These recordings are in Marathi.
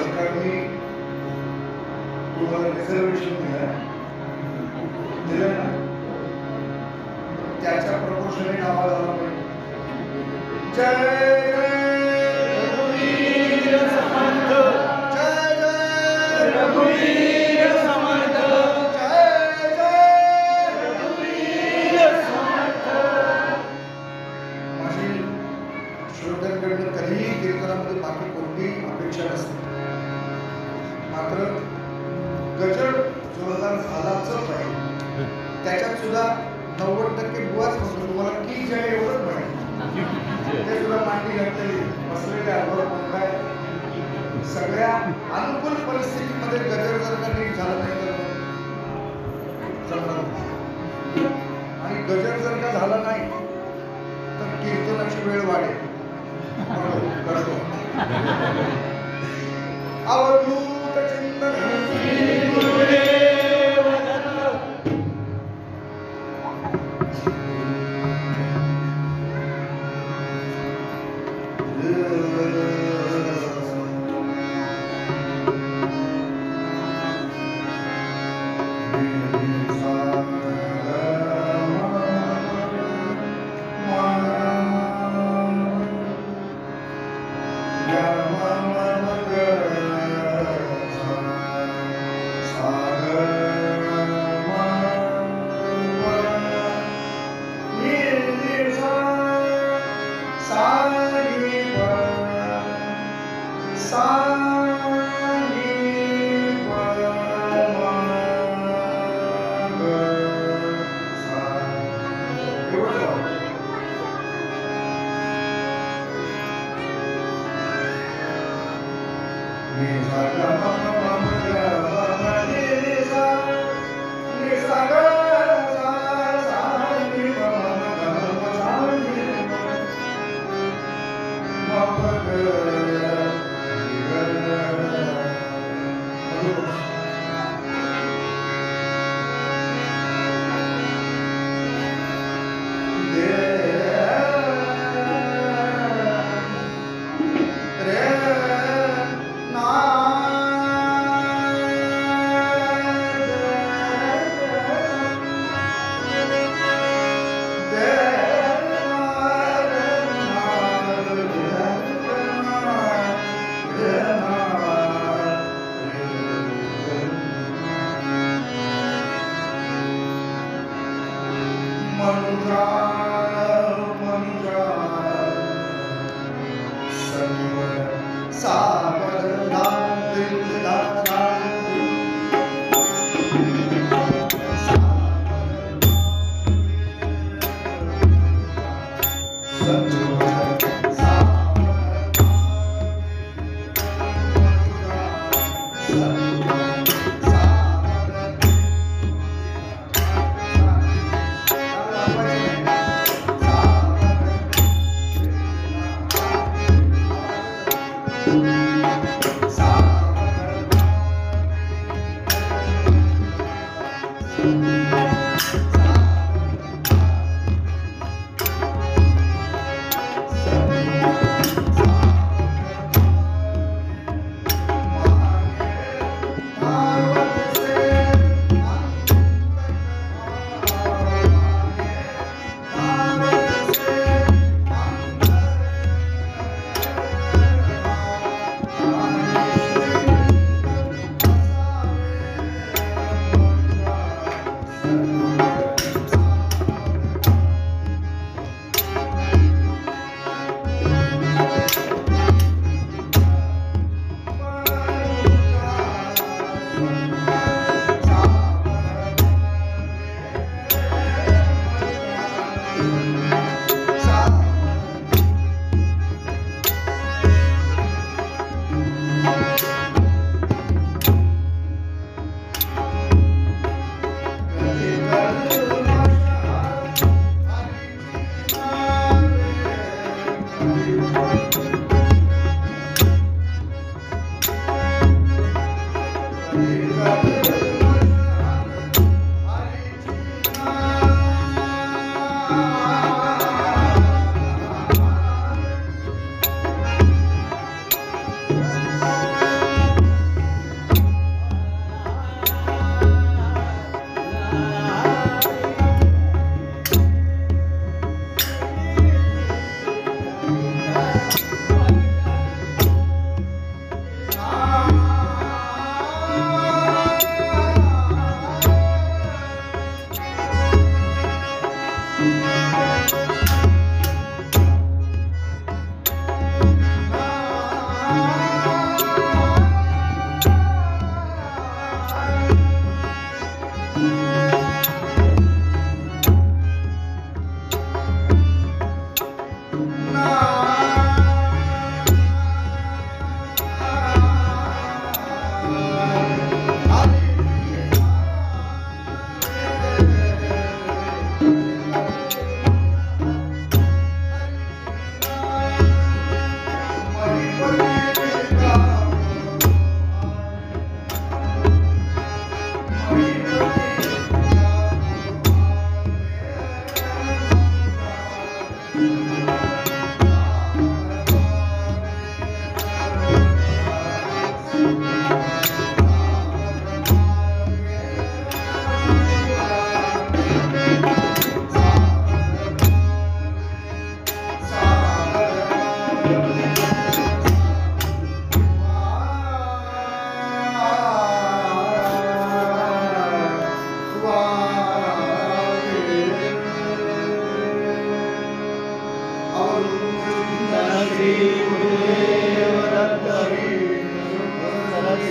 सरकारने तुम्हाला रिझर्वेशन दिलं ना, त्याच्या प्रपोर्शने आवाज आला पाहिजे. जय कधीही कीर्तनामध्ये बाकी कोणतीही अपेक्षा नसते. मात्र गजर जोरदार झालाच पाहिजे. त्याच्यात सुद्धा 90% बुवाच म्हणतो, तुम्हाला की जय एवढंच म्हणायचं. ते सुद्धा मांडी घातलेली बसलेल्या काय सगळ्या अनुकूल परिस्थितीमध्ये गजर जर का नीट झाला नाही तर जमणार. आणि गजर जर का झाला नाही तर कीर्तनाची वेळ वाढेल. करतो अवधूत चिंतन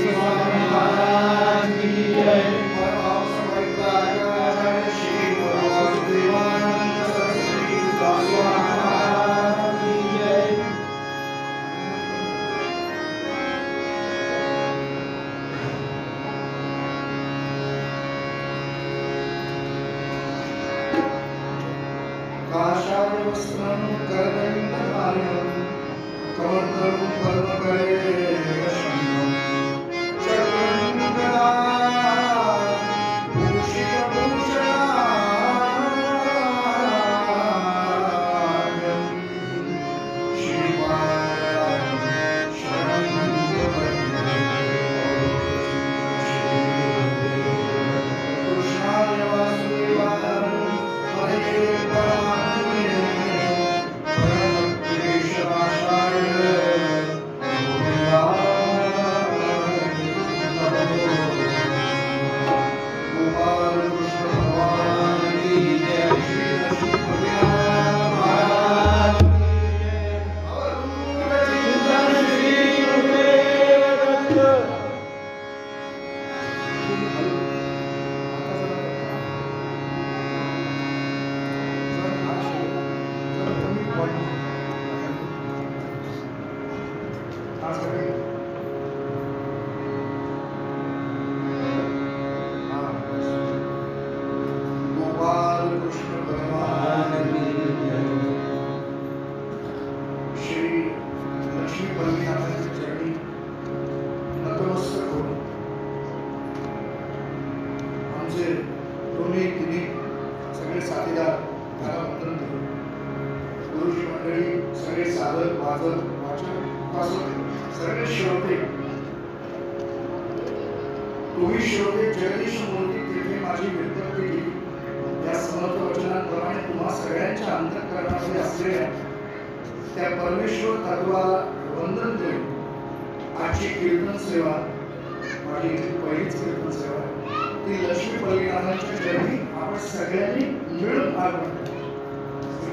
स्वामी महाराज की जय। काषाय वस्त्रं करदण्डधारिणं कमण्डलं पर्वकरे शङ्खं चक्रं गदा भूषितभूषणाढ्यं श्रीपादं शरणं कृष्णाय वासुदेवाय हरे परमात्मने प्रणतक्लेशनाशाय गोपाल कृष्ण भगवान की जय। श्री लक्ष्मी महाराज की जय। अवधूत चिंतन श्री गुरुदेव दत्त। गोपाल कृष्ण भगवान की जय। श्री लक्ष्मी बल्लीनाथांच्या चरणी नतमस्तक होऊन आमचे दोन्ही तिन्ही सगळे साथीदार त्याला वंदन करून गुरुजी मंडळी सगळे साधक वाचक वाचक वाचक सगळे श्रोते तुम्ही श्रोते जगदीश मूर्ती तेथे माझी व्यक्त केली या समर्थ वचनांप्रमाणे तुम्हा सगळ्यांच्या अंतःकरणामध्ये असलेल्या त्या परमेश्वर तत्वाला वंदन करून आजची कीर्तन सेवा माझी पहिलीच कीर्तन सेवा ती लक्ष्मी बल्लीनाथांच्या चरणी आपण सगळ्यांनी मिळून पार पडतो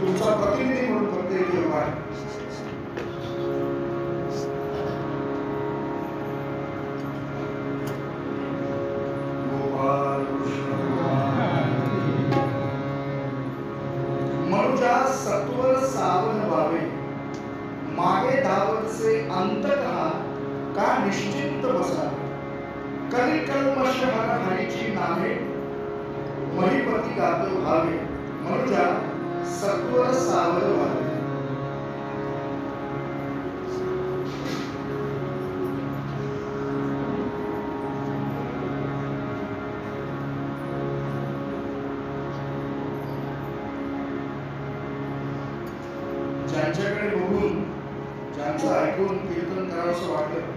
तुमचा प्रतिनिधी म्हणून फक्त एक योग आहे गोपाल कृष्ण मनुजा सत्वर सावध व्हावे मागे धावतसे अंततः का निश्चिंत बसावे कधी कल्मश हर हरीची नामे महिपती गात व्हावे मनुजा सत्वर सावध व्हावे। ज्यांच्याकडे बघून ज्यांचं ऐकून कीर्तन करावंसं वाटलं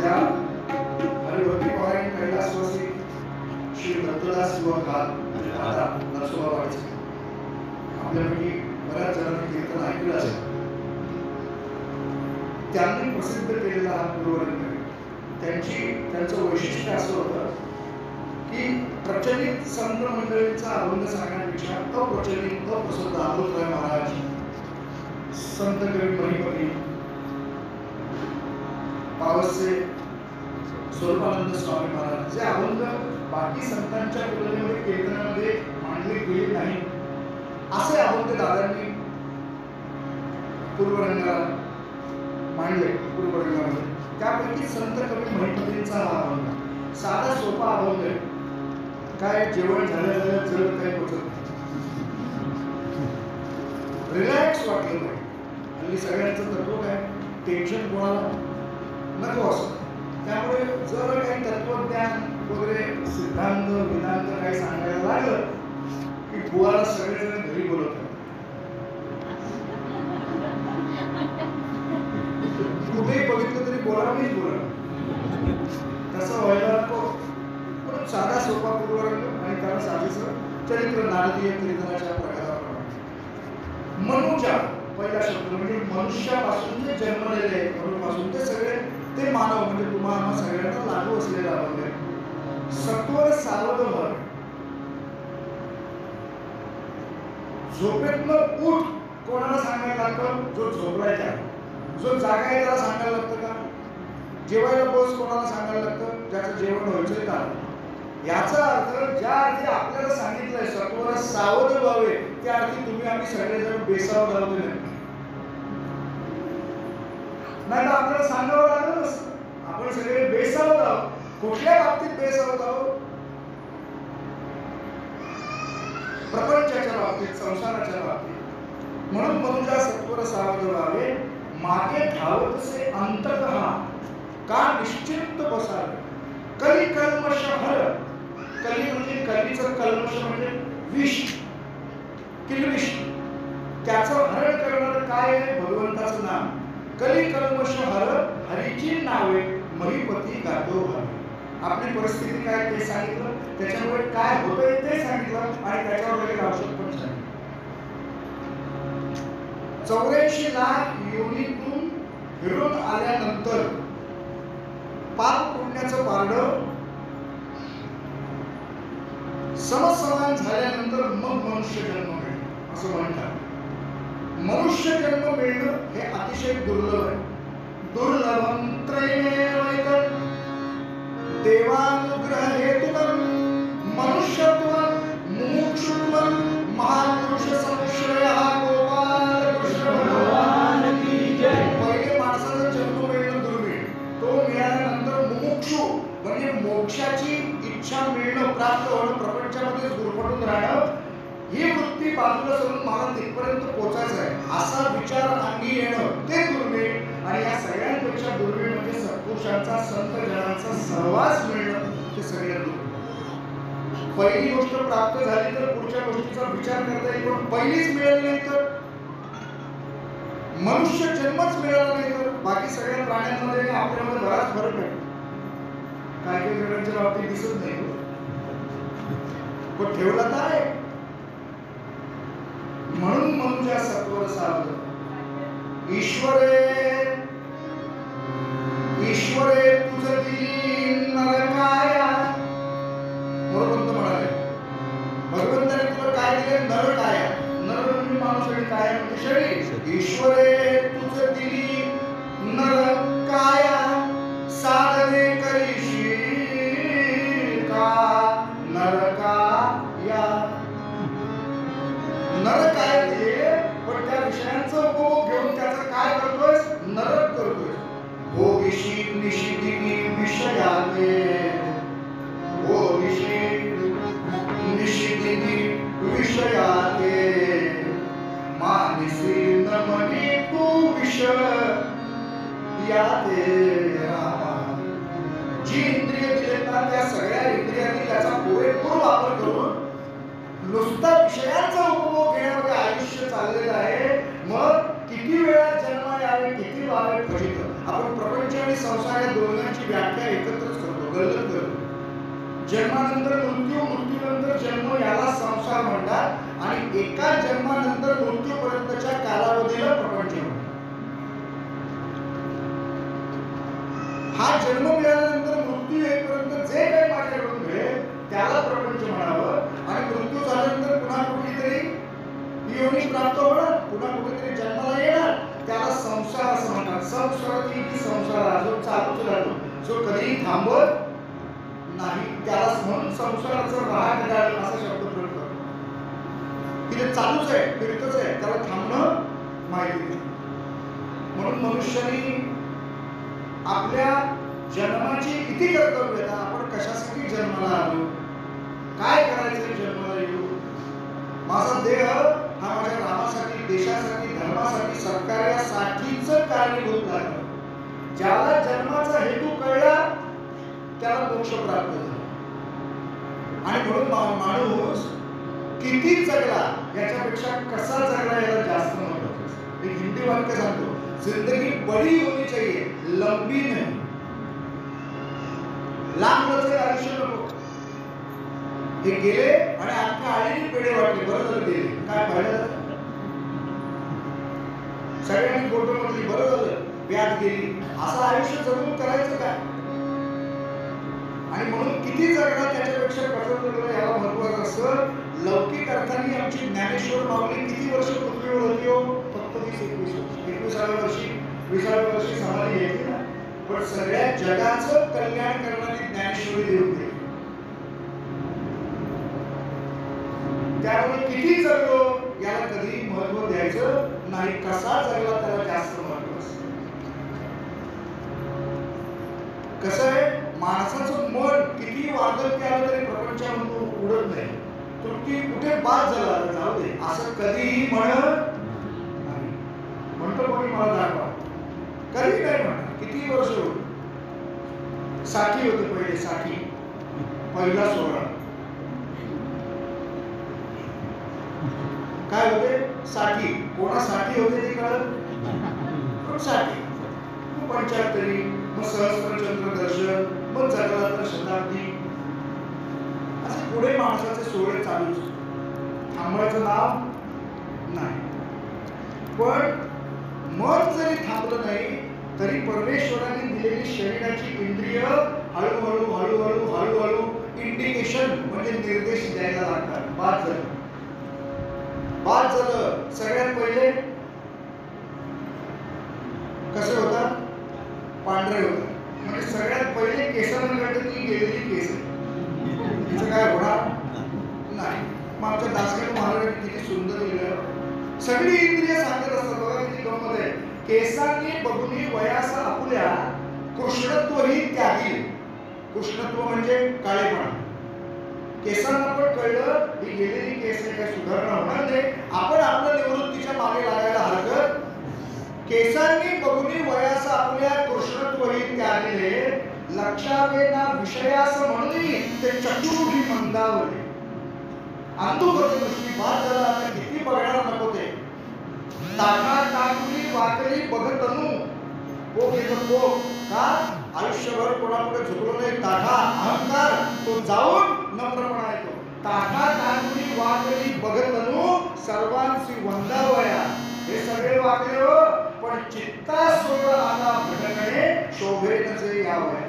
त्या हरिभक्ती पारायण कैलासवासी श्री दत्तदास युवा काल म्हणजे दादा नरसोबावाडीचे आपल्यापैकी बऱ्याच जणांनी कीर्तन ऐकलं असेल त्यांनी प्रसिद्ध केलेला हा गुरुवर्ग त्यांचं वैशिष्ट्य असं होतं की प्रचलित संत मंडळींचा अभंग सांगण्यापेक्षा अप्रचलित अप्रसिद्ध अमृतराय महाराज संत कवी महिपती पावसचे स्वरूपानंद स्वामी महाराज जे अभंग बाकी संतांच्या तुलनेमध्ये कीर्तनामध्ये मांडले गेले नाही असे अभंग दादांनी पूर्वरंगाला मांडले पूर्वरंगामध्ये त्यापैकी संत कवी महिपतींचा हा अभंग साधा सोपा अभंग आहे काय जेवण झालं जर काही पोचत रिलॅक्स वाटलं नाही हल्ली सगळ्यांचं तत्व काय टेन्शन कोणाला नको असं त्यामुळे जर काही तत्वज्ञान वगैरे सिद्धांत वेदांत काही सांगायला लागलं की बुवाला सगळेजण घरी बोलवतात कुठेही बघितलं तरी बोलावीच बोला तसं व्हायला नको पण साधा सोपा पूर्वरंग आणि त्याला साधेचं चरित्र नारदीय कीर्तनाच्या प्रकाराप्रमाणे मनुजा पहिला शब्द म्हणजे मनुष्यापासून जे जन्मलेले आहेत म्हणून ते सगळे ते मानव म्हणजे तुम्हाला सगळ्यांना लागू असलेला आहे. सत्वर सावध व्हावे. झोपेतनं उठ कोणाला सांगायला लागतं? जो झोपलाय त्याला. जो जागा आहे त्याला सांगायला लागतं का? जेवायला बस कोणाला सांगायला लागतं? ज्याचं जेवण व्हायचंय त्याला. याचा अर्थ ज्या अर्थी आपल्याला सांगितलंय सत्वर सावध व्हावे, त्या अर्थी तुम्ही आम्ही सगळेजण बेसावध आहोत नाही तर आपल्याला सांगावं लागलं नसतं. आपण सगळे बेसावध आहोत. कुठल्या बाबतीत बेसावध आहोत? प्रपंचाच्या बाबतीत, संसाराच्या बाबतीत. म्हणून मनुजा सत्वर सावध व्हावे, मागे धावतसे अंततः का निश्चिंत बसावे. कली कल्मष हर. कली म्हणजे कलीचं कल्मष म्हणजे विष, किलविष. त्याचं हरण करणारं काय आहे? भगवंताचं नाम. कली कल्मष हर, हरीची नावे महिपती गातो हरी. आपली परिस्थिती काय ते सांगितलं, त्याच्यामुळे काय होतंय ते सांगितलं आणि त्याच्यावर एक औषध पण सांगितलं. 84 लाख योनीतून फिरून आल्यानंतर पाप पुण्याचं पारडं समसमान झाल्यानंतर मग मनुष्य जन्म मिळतो असं म्हणतात. मनुष्य जन्म मिळणं हे अतिशय दुर्लभ आहे. दुर्लभं त्रयमेवैकं देवानुग्रह हेतुकं मनुष्यत्वं मुमुक्षुत्वं महापुरुष संश्रयः गोपाल कृष्ण भगवान की जय. पहिले माणसाचा जन्म मिळणं दुर्मिळ. तो मिळाल्यानंतर मुमुक्षु म्हणजे मोक्षाची इच्छा मिळणं, प्राप्त होणं, प्रपंचामध्ये गुरफटून राहणं, ही वृत्ती बाजूला सोडून मला तिथपर्यंत पोहोचायचं आहे असा विचार अंगी येणं ते दुर्मिळ. आणि या सगळ्यांपेक्षा दुर्मिळ म्हणजे सत्पुरुषांचा, संत जनांचा सहवास मिळणं ते सगळ्यात दुर्मिळ. पहिली गोष्ट प्राप्त झाली तर पुढच्या गोष्टीचा विचार करता येईल, पण पहिलीच मिळाली नाही तर, मनुष्य जन्मच मिळाला नाही तर, बाकी सगळ्या प्राण्यांमध्ये आपल्यामध्ये बराच फरक आहे. काही काही जणांच्या बाबतीत दिसत नाही पण ठेवला तर आहे. म्हणून मनुजा सत्वर सावध. ईश्वरे ईश्वरे तुझ दिली नरकाया. बरोबर म्हणाले भगवंताने तुला काय दिले? नरकाया. नर म्हणजे माणूस आणि काया म्हणजे शरीर. ईश्वरे तुझ दिली नरकाया साधने करीशी का नरकाया. नरक काय दिले पण त्या विषयांचा उपभोग घेऊन त्याचा काय करतोय? नरक करतोय. भोगिशी निशिदिनी विषयाते. भोगिशी निशिदिनी विषयाते मानसी नमनी तू विषय याते. जी इंद्रिय दिलेत ना त्या सगळ्या इंद्रियांनी त्याचा पुरेपूर वापर करून नुसता विषयांचा उपभोग घेण्यामध्ये आयुष्य चाललेलं आहे. मग किती वेळा जन्म यावे, किती वावे फलित. आपण प्रपंच आणि संसार या दोघांची व्याख्या एकत्रच करतो, गल्लत करतो. जन्मानंतर मृत्यू, मृत्यूनंतर जन्म याला संसार म्हणतात आणि एका जन्मानंतर मृत्यूपर्यंतच्या कालावधीला प्रपंच म्हणतात. हा जन्म मिळाल्यानंतर मृत्यू येईपर्यंत जे काही माझ्याकडून मिळेल त्याला प्रपंच म्हणावं आणि मृत्यू झाल्यानंतर पुन्हा कुठलीतरी योनी प्राप्त होणार, पुन्हा कुठेतरी जन्माला येणार, त्याला संसार असं म्हणतात. संसाराची संसार जो चालूच राहतो, जो कधीही थांबत नाही, त्याला म्हणून संसाराचं राहत गाड असा शब्द प्रयोग करतो. तिथे चालूच आहे, फिरतच आहे, त्याला थांबणं माहिती नाही. म्हणून मनुष्याने आपल्या जन्माची किती कर्तव्य, आपण कशासाठी जन्माला आलो, काय करायचं जन्माला येऊ. माझा देह हा माझ्या नामासाठी, देशासाठी, धर्मासाठी, सत्कार्यासाठीच कारणीभूत झाला. ज्याला जन्माचा हेतू कळला त्याला मोक्ष प्राप्त झाला. आणि म्हणून माणूस किती जगला याच्यापेक्षा कसा जगला याला जास्त महत्त्वाचं. एक हिंदी वाक्य सांगतो, जिंदगी बड़ी होनी चाहिए, लंबी नहीं. लांब आयुष्य नको. हे गेले आणि आपल्या आईने पेढे वाटले, बरं झालं गेले, काय पाहिलं सगळ्यांनी फोटो मध्ये, बरं झालं व्याज गेली. असं आयुष्य जगून करायचं काय? आणि म्हणून किती जगणार त्याच्यापेक्षा कसं जगणं याला महत्वाचं असतं. लौकिक अर्थाने आमची ज्ञानेश्वर माऊली किती वर्ष पृथ्वीवर होती हो? फक्त 20-21 वर्ष. 21व्या वर्षी 20व्या वर्षी समाधी घेतली ना, पण सगळ्या जगाचं कल्याण करणारी ज्ञानेश्वरी देऊन गेली. त्यामुळे किती जगलो याला कधी महत्व द्यायचं नाही, कसा जगला त्याला जास्त महत्व असतं. कसं आहे, माणसाचं मन किती वादळ आलं तरी प्रपंचामधून उडत नाही. तृप्ती कुठे बाद झाला तर जाऊ दे असं कधीही म्हणत नाही. म्हणतो कोणी मला दाखवा, कधी नाही म्हणत. किती वर्ष होते, 60 होते पहिले, 60 पहिला सोहळा काय होते, 60. कोणासाठी होते ते कळत, पण 60. मग 75, मग सहस्त्रचंद्र दर्शन, मग जगलातर शताब्दी, असे पुढे माणसाचे सोहळे चालूच. थांबायचं नाव नाही. पण मन जरी थांबलं नाही तरी परमेश्वराने दिलेली शरीराची इंद्रिय हळूहळू हळूहळू हळूहळू इंडिकेशन म्हणजे निर्देश द्यायला लागतात. बाद झालं. सगळ्यात पहिले कसे होतात, पांढरे होतात. म्हणजे सगळ्यात पहिले केसांकडे ती गेलेली केस आहे, तिचं काय होणार नाही. मग आमच्या दासगण महाराजांनी किती सुंदर लिहिलं. सगळी इंद्रिय सांगत असतात बघा, किती गंमत आहे. केसांनी बघुनी वयास आपुल्या कृष्णत्व ही त्यागी. कृष्णत्व म्हणजे काळेपणा. केसांना पण कळलं ही गेलेली केस आहे, काय सुधारणा होणार नाही, आपण आपल्या निवृत्तीच्या मागे लागायला हरकत. केसांनी बघुनी वयास आपल्या कृष्णत्व ही त्यागिले लक्षावे ना विषयास म्हणून ते चतुर्भी मंदावले. अंधुगत दृष्टी बाद झाला, आता किती बघणार नको ते. ताका टाकली वाकली बघतनु पोक येतो पोक. का आयुष्यभर कोणापुढे झुकलो नाही, ताठा अहंकार तो जाऊन नम्रपणा येतो. ताठा टाकली वाकली बघतनु सर्वांची वंदावया. हे सगळे वाकले हो, पण चित्ता सोड आला भटकणे शोभे नसे यावया.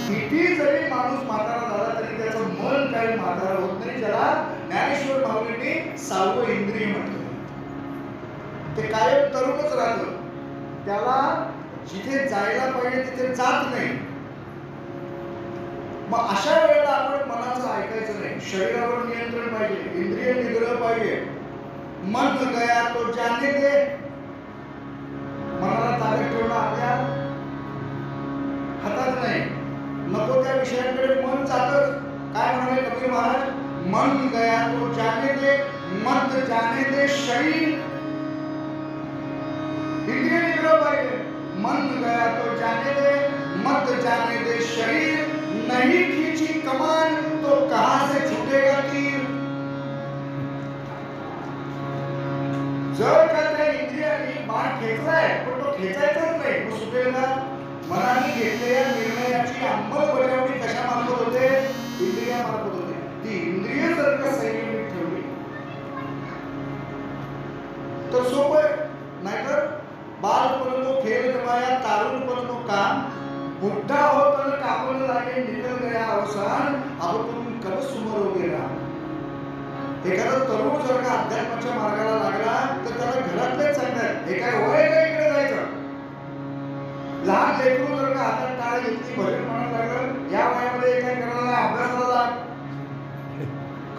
किती जरी माणूस म्हातारा झाला तरी त्याचं मन काही म्हातारा होत नाही. ज्याला ज्ञानेश्वर माऊलींनी 6वं इंद्रिय म्हटलं. ते कायम तरुणच राहतं. त्याला जिथे जायला पाहिजे तिथे जात नाही. मग अशा वेळेला आपण मनाचं ऐकायचं नाही. शरीरावर नियंत्रण पाहिजे, इंद्रिय निग्रह पाहिजे. मन गया तो जाने दे. मनाला ताब्यात ठेवणं आपल्या हातात नाही. नको त्या विषयांकडे मन जातच. काय म्हणाले कबीर महाराज, मन गया तो जाने दे, मत जाने दे शरीर. इंद्रिय निग्रह पाहिजे. मन गया तो जाने दे, मत जाने दे शरीर. नहीं खींची कमान तो कहां से छूटेगा तीर. जर का त्या इंद्रियाने बाण खेचलाय पण तो खेचायचाच नाही, तो सुटेल का. मनाने घेतलेल्या निर्णयाची अंमलबजावणी कशा मार्फत होते, इंद्रिया मार्फत होते. ती इंद्रिय जर का संयमित ठेवली तर सोपं. नाहीतर बालपणनो खेळ जमाया तारुणपणनो काम. बुढ़ा हो तर कापड लागे निकल गया अवसान. अब तुम कब सुमरो गेला. एखादा तरुण जर का अध्यात्माच्या मार्गाला लागला तर त्याला घरातलेच सांगतात हे काय वय काय इकडे जायचं. लहान लेकरू जर का हातात टाळ घेतली भजन म्हणायला लागलं, या वयामध्ये काय करायला अभ्यासाला लाग.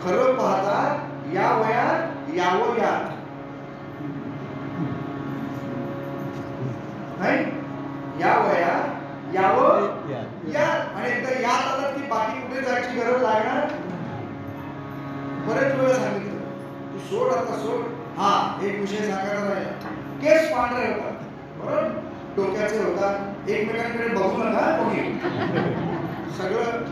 खरं पाहता या वयात यावं यात नाही, या वयात यावं यात. आणि एकदा यात आलं की बाकी कुठे जायची गरज लागणार. बरेच वेळा सांगितलं तू सोड, आता सोड. हा एक विषय सांगायचा राहिला. केस पांढरे होतात बरोबर, डोक्याचे होतात, एकमेकांकडे बघू नका कोणी. सगळं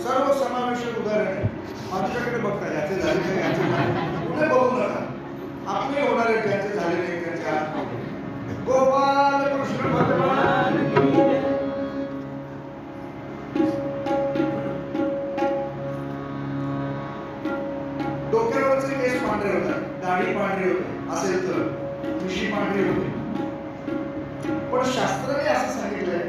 सर्व समावेशक उदाहरण आहे. माझ्याकडे बघता याचे झाले नाही, याचे झाले कुठे बघू नका. आपले होणारे ज्याचे झाले नाही त्यांच्या. गोपाल कृष्ण भगवान डोक्यावरचे केस पांढरे होतात, दाढी पांढरी होते असेल तर, मिशी पांढरी होते. पण शास्त्राने असं सांगितलंय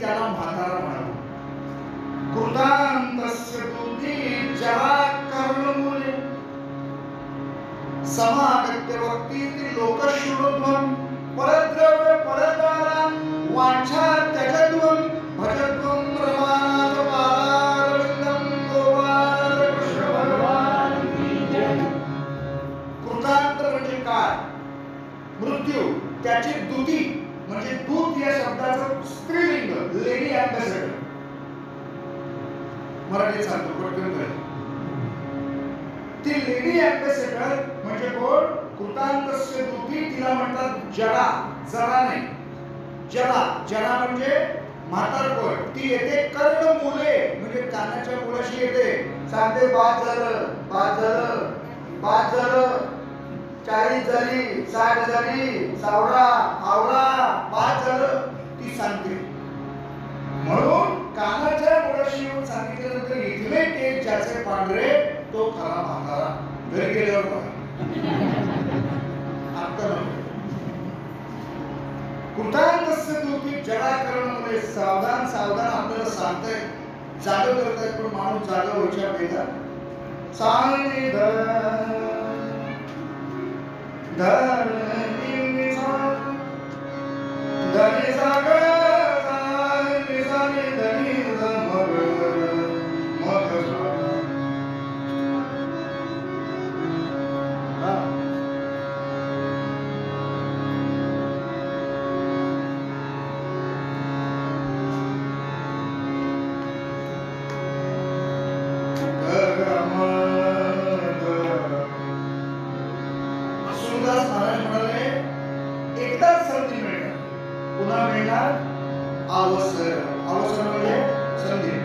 त्याला म्हातारा म्हणावं. कृतांतस्य तुती जरा कर्णमूले समागत्य वक्तीति लोकश्रुत्वं परद्रव्य परद्वारा वाञ्छा त्यजत्वं भजत्वं रमानाथ पादारविन्दं गोपाल कृष्ण भगवान की जय. कृतांत म्हणजे काय? मृत्यू. त्याची दूती म्हणजे दूत या शब्दाचं स्त्रीलिंग लेडी अँबॅसेडर. मराठीत सांगतो पटकन करेल. ती लेडी अँबॅसेडर म्हणजे कोण? कृतांतस्य दूती. तिला म्हणतात जरा. जरा नाही, जरा. जरा म्हणजे म्हातारपण. ती येते कर्णमूले म्हणजे कानाच्या मुळाशी येते. सांगते बाद झालं, बाद झालं, बाद झालं, 40 झाली, 60 झाली, सावरा आवरा, बाद झालं, ती सांगते. म्हणून कानाच्या मुळाशी येऊन सांगितल्यानंतर इथले केस ज्याचे पांढरे तो खरा म्हातारा. घरी गेल्यावर बघा. आता कृतांतस्य दूती जरा कर्णमूले. सावधान सावधान आपल्याला सांगताय, जागं करतायत, पण माणूस जागा व्हायच्या बेतात. सानिधन धनी सागर धनी धनी मग मग सुरदास महाराज म्हणाले एकदाच संधी मिळणार, पुन्हा मिळणार अवसर. अवसर म्हणजे संधी.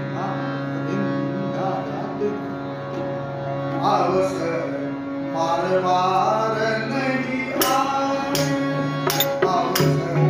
अवसर बार बार नहीं आए. अवसर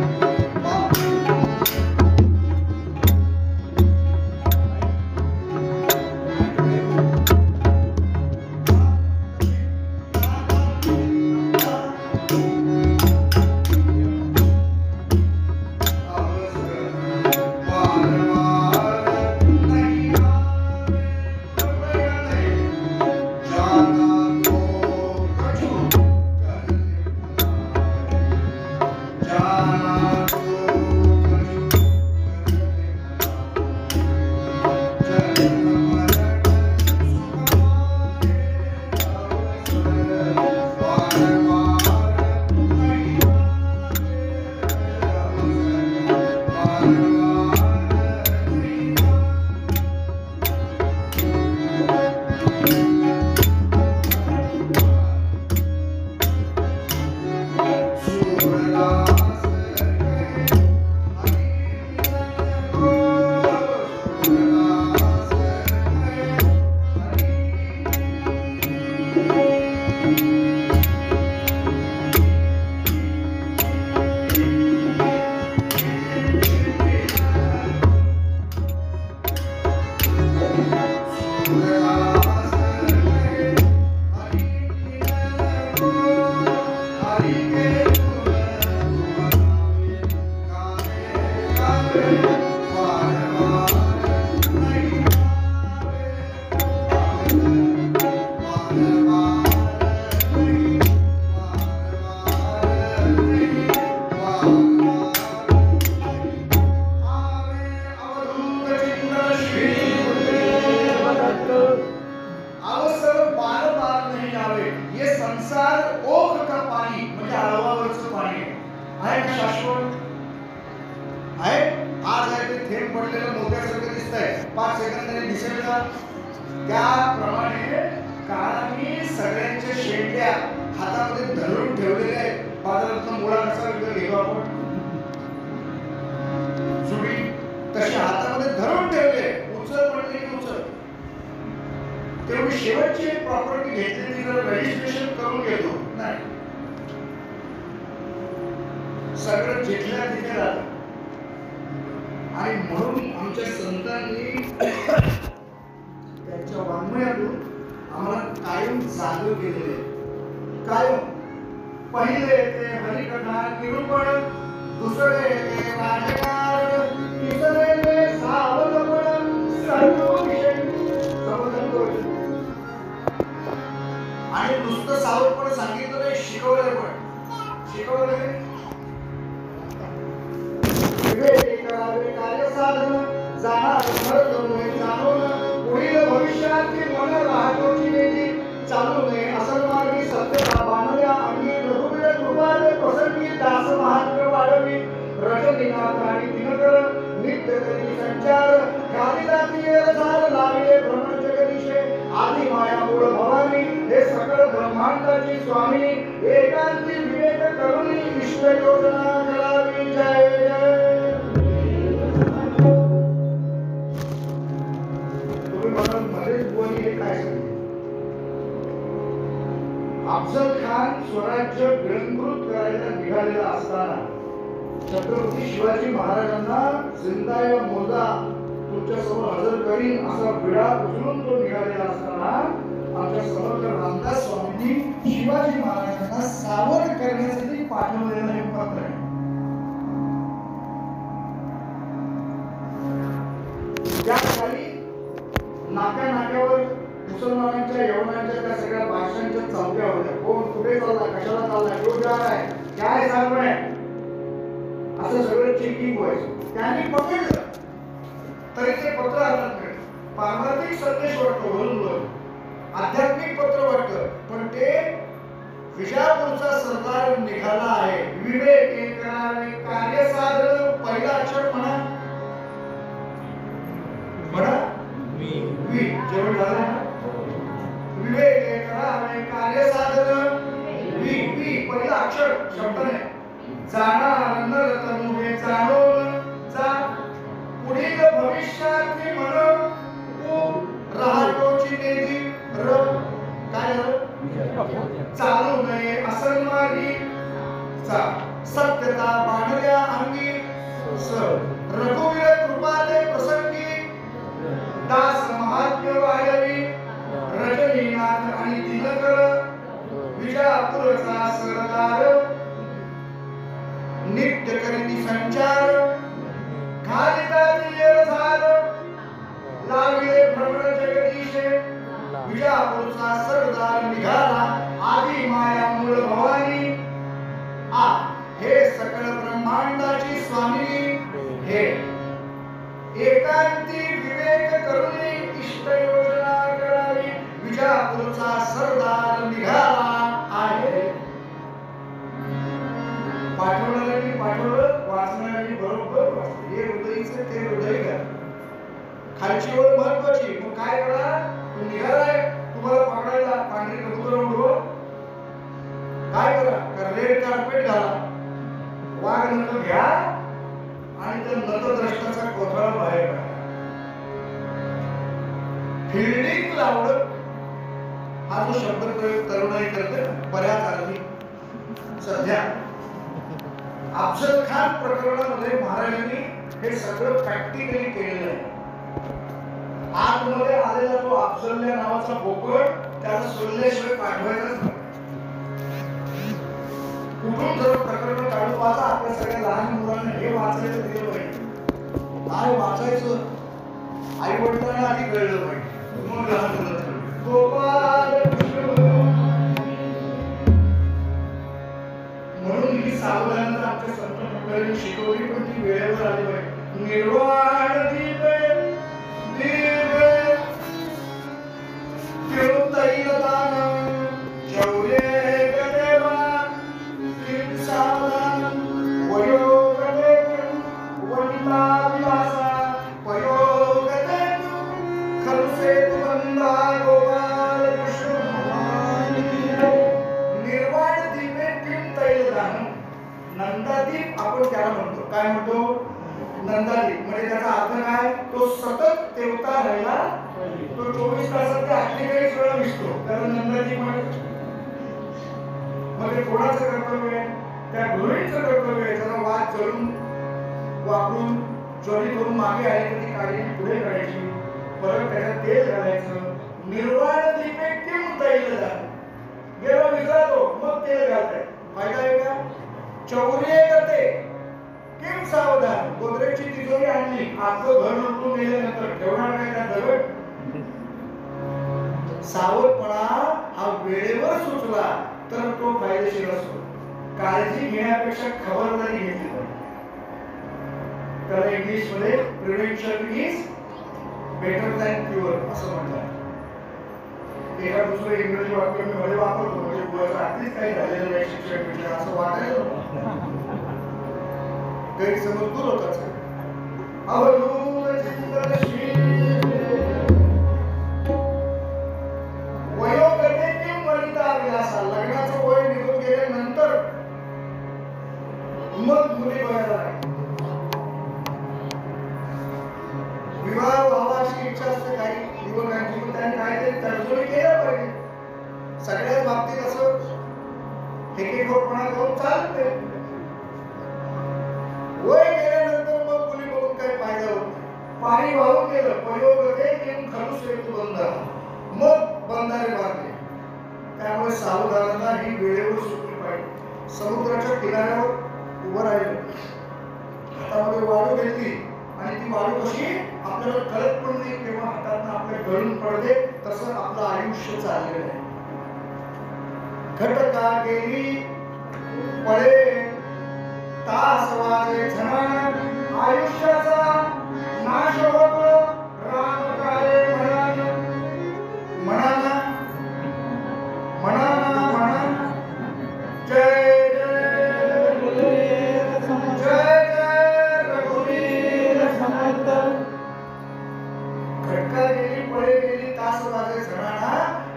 त्याप्रमाणे काळाने सगळ्यांच्या शेंड्या हातामध्ये धरून ठेवलेल्या आहेत. बाजारातून मुळा कसा विकत घेतो आपण, जुडी तशी हातामध्ये धरून ठेवले. उचल म्हणले की उचल. तेवढी शेवटची एक प्रॉपर्टी घेतली ती जर रजिस्ट्रेशन करून घेतो नाही, सगळं जिथल्या तिथे राहतं. आणि म्हणून आमच्या संतांनी त्यांच्या वाङ्मयातून आम्हाला कायम जागृत केलेले. कायम पहिले येते हरिकथा निरूपण, दुसरे येते राजकारण, तिसरे साधन जाणार मरत नव्हे जाणून पुढील भविष्याची मन राहतोची नेती चालू नये असं मार्गी सत्यता बांधल्या आणि रघुवीर कृपाले प्रसंगी दास महात्म्य वाढवी रजनीनाथ आणि दिनकर नित्य करी संचार कालिदासी झाल लावले भ्रमण जगदीशे आदि माया मूळ भवानी हे सकळ ब्रह्मांडाची स्वामिनी एकांती विवेक करुणी इष्ट योजना करावी जय जय. तुम्ही म्हणाल मध्येच बोली हे काय सांगितले? अफजल खान स्वराज्य गिळंकृत करायला निघालेला असताना छत्रपती शिवाजी महाराजांना जिंदा या मुर्दा तुमच्या समोर हजर करीन असा विडा उचलून तो निघालेला असताना आमच्या समर्थ रामदास स्वामींनी शिवाजी महाराजांना सावध करण्यासाठी पाठवलेलं हे पत्र आहे. त्या काळी नाक्या नाक्यावर मुसलमानांच्या यवनांच्या त्या सगळ्या भाषांच्या चौक्या होत्या. कोण कुठे चालला, कशाला चालला, तो जा आहे, काय चालू आहे, असं सगळं चेकिंग व्हायचं. त्यांनी पकडलं तरी ते पत्र हातात मिळेल. पारमार्थिक संदेश वाटतो, वरून आध्यात्मिक पत्र वाटतं, पण ते विजापूरचा सरदार निघाला आहे. विवेक करावे कार्य साधन. पहिला अक्षर म्हणा म्हणा वी. जेवढं झालं ना, विवेक करावे कार्य साधन. वी वी पहिला अक्षर शब्द नाही. जाणार नरतनु हे जाणून जा पुढील भविष्याची मन राहतोची नेती र काय चालू नये असं मार्गी सत्यता बांधल्या अंगी स रघुवीर कृपाले प्रसंगी दास महात्म्य वाढवी रजनीनाथ आणि दिनकर विजापूरचा सरदार नित्य करीती संचार कालिदासी झाल लावले भ्रमण जगदीशे विजापूरचा सरदार निघाला आदि माया मूळ भवानी आ हे सकळ ब्रह्मांडाची स्वामिनी हे एकांती विवेक करुणी इष्ट योजना करावी विजापूरचा सरदार निघाला आहे. पाठवणाऱ्यांनी पाठवलं, वाचणाऱ्यांनी बरोबर वाचलं. हे हृदयीचं ते हृदय घ्या. खालची ओळ महत्वाची. मग काय करा, तू निघालाय, तुम्हाला पकडायला पांढरी कबूतर उडव, काय करा, रेड कार्पेट घाला, वाघ नख घ्या आणि त्या नतद्रष्टाचा कोथळा बाहेर काढा. फिल्डिंग लावलं हा जो शब्द प्रयोग तरुणाई करते बऱ्याच अर्थी. सध्या अफजल खान प्रकरणामध्ये महाराजांनी हे सगळं प्रॅक्टिकली केलेलं आहे. आतमध्ये आलेला तो अफजल या नावाचा बोकड त्याला सोडल्याशिवाय पाठवायचाच नाही. कुठून जर प्रकरण काढून वाचा. आपल्या सगळ्या लहान मुलांना हे वाचायचं दिलं पाहिजे. काय वाचायचं आई वडिलांना आधी कळलं पाहिजे. मग लहान मुलं गोपाल म्हणून ही सावधानता आमच्या संत मंडळींनी शिकवली, पण ती वेळेवर आली पाहिजे. निर्वाण दिवे दिवे तिरुतैल दान शौर्ये गदेवा किं सावधान वयो गदे वनिता विलासा वयो गदे खलसे तुमंदा गोपाल कृष्ण भगवान की निर्वाण दिवे किं तैल दान. नंदादीप आपण त्याला म्हणतो. काय म्हणतो? नंदादीप. म्हणजे त्याचा अर्थ काय? तो सतत तेवता राहिला, तो 24 तासात ते 48 वेळा विसतो, त्याला नंदादीप म्हणतात. म्हणजे कोणाचं कर्तव्य आहे? त्या गृहिणीचं कर्तव्य आहे. त्याचा वाद चढून वापरून चोरी करून मागे आली तर ती काढी पुढे काढायची, परत त्याच्यात तेल घालायचं. निर्वाण दीपे किं तैल दान. गेला विसरा तो, मग तेल घालताय. फायदा आहे का? चौर्ये करते किं सावधान. गोदरेजची तिजोरी आणली, आतलं घर लुटून गेल्यानंतर ठेवणार काय त्या दगड? सावधपणा हा वेळेवर सुचला तर तो फायदेशीर असतो. काळजी घेण्यापेक्षा खबरदारी घेतली पाहिजे. त्याला इंग्लिशमध्ये prevention is better than cure असं म्हणतात. एका दुसरं इंग्रजी वाक्य मी मध्ये वापरतो म्हणजे बुवाचं अगदीच काही झालेलं नाही शिक्षण विषय असं वाटायला गैरसमज दूर होताच. वयोगते वनिता विलासा, लग्नाचं वय निघून गेल्यानंतर मग मुली बघायला लागतात. विवाह व्हावाची इच्छा असते काही युवकांची, पण त्यांनी काहीतरी तडजोडी केल्या पाहिजे. सगळ्याच बाबतीत असं हेकेखोरपणा करून चालत नाही. वय गेल्यानंतर मग मुली बघून काही फायदा होत. पाणी वाहून गेलं, वयोगते किंवा खलूस हेतू बंधारा, मग बंधारे बांधले. त्यामुळे सावधानता ही वेळेवर सुटली पाहिजे. समुद्राच्या किनाऱ्यावर उभं राहिलं, हातामध्ये वाळू घेतली आणि ती वाळू कशी आपल्याला कळत पण नाही केव्हा हातातनं आपल्या गळून पडते, तसं आपलं आयुष्य चाललेलं आहे. घटका गेली पळे तास वाजे झणान, आयुष्याचा नाश होतो राम काळे म्हणान. म्हणाना म्हणाना म्हणा जय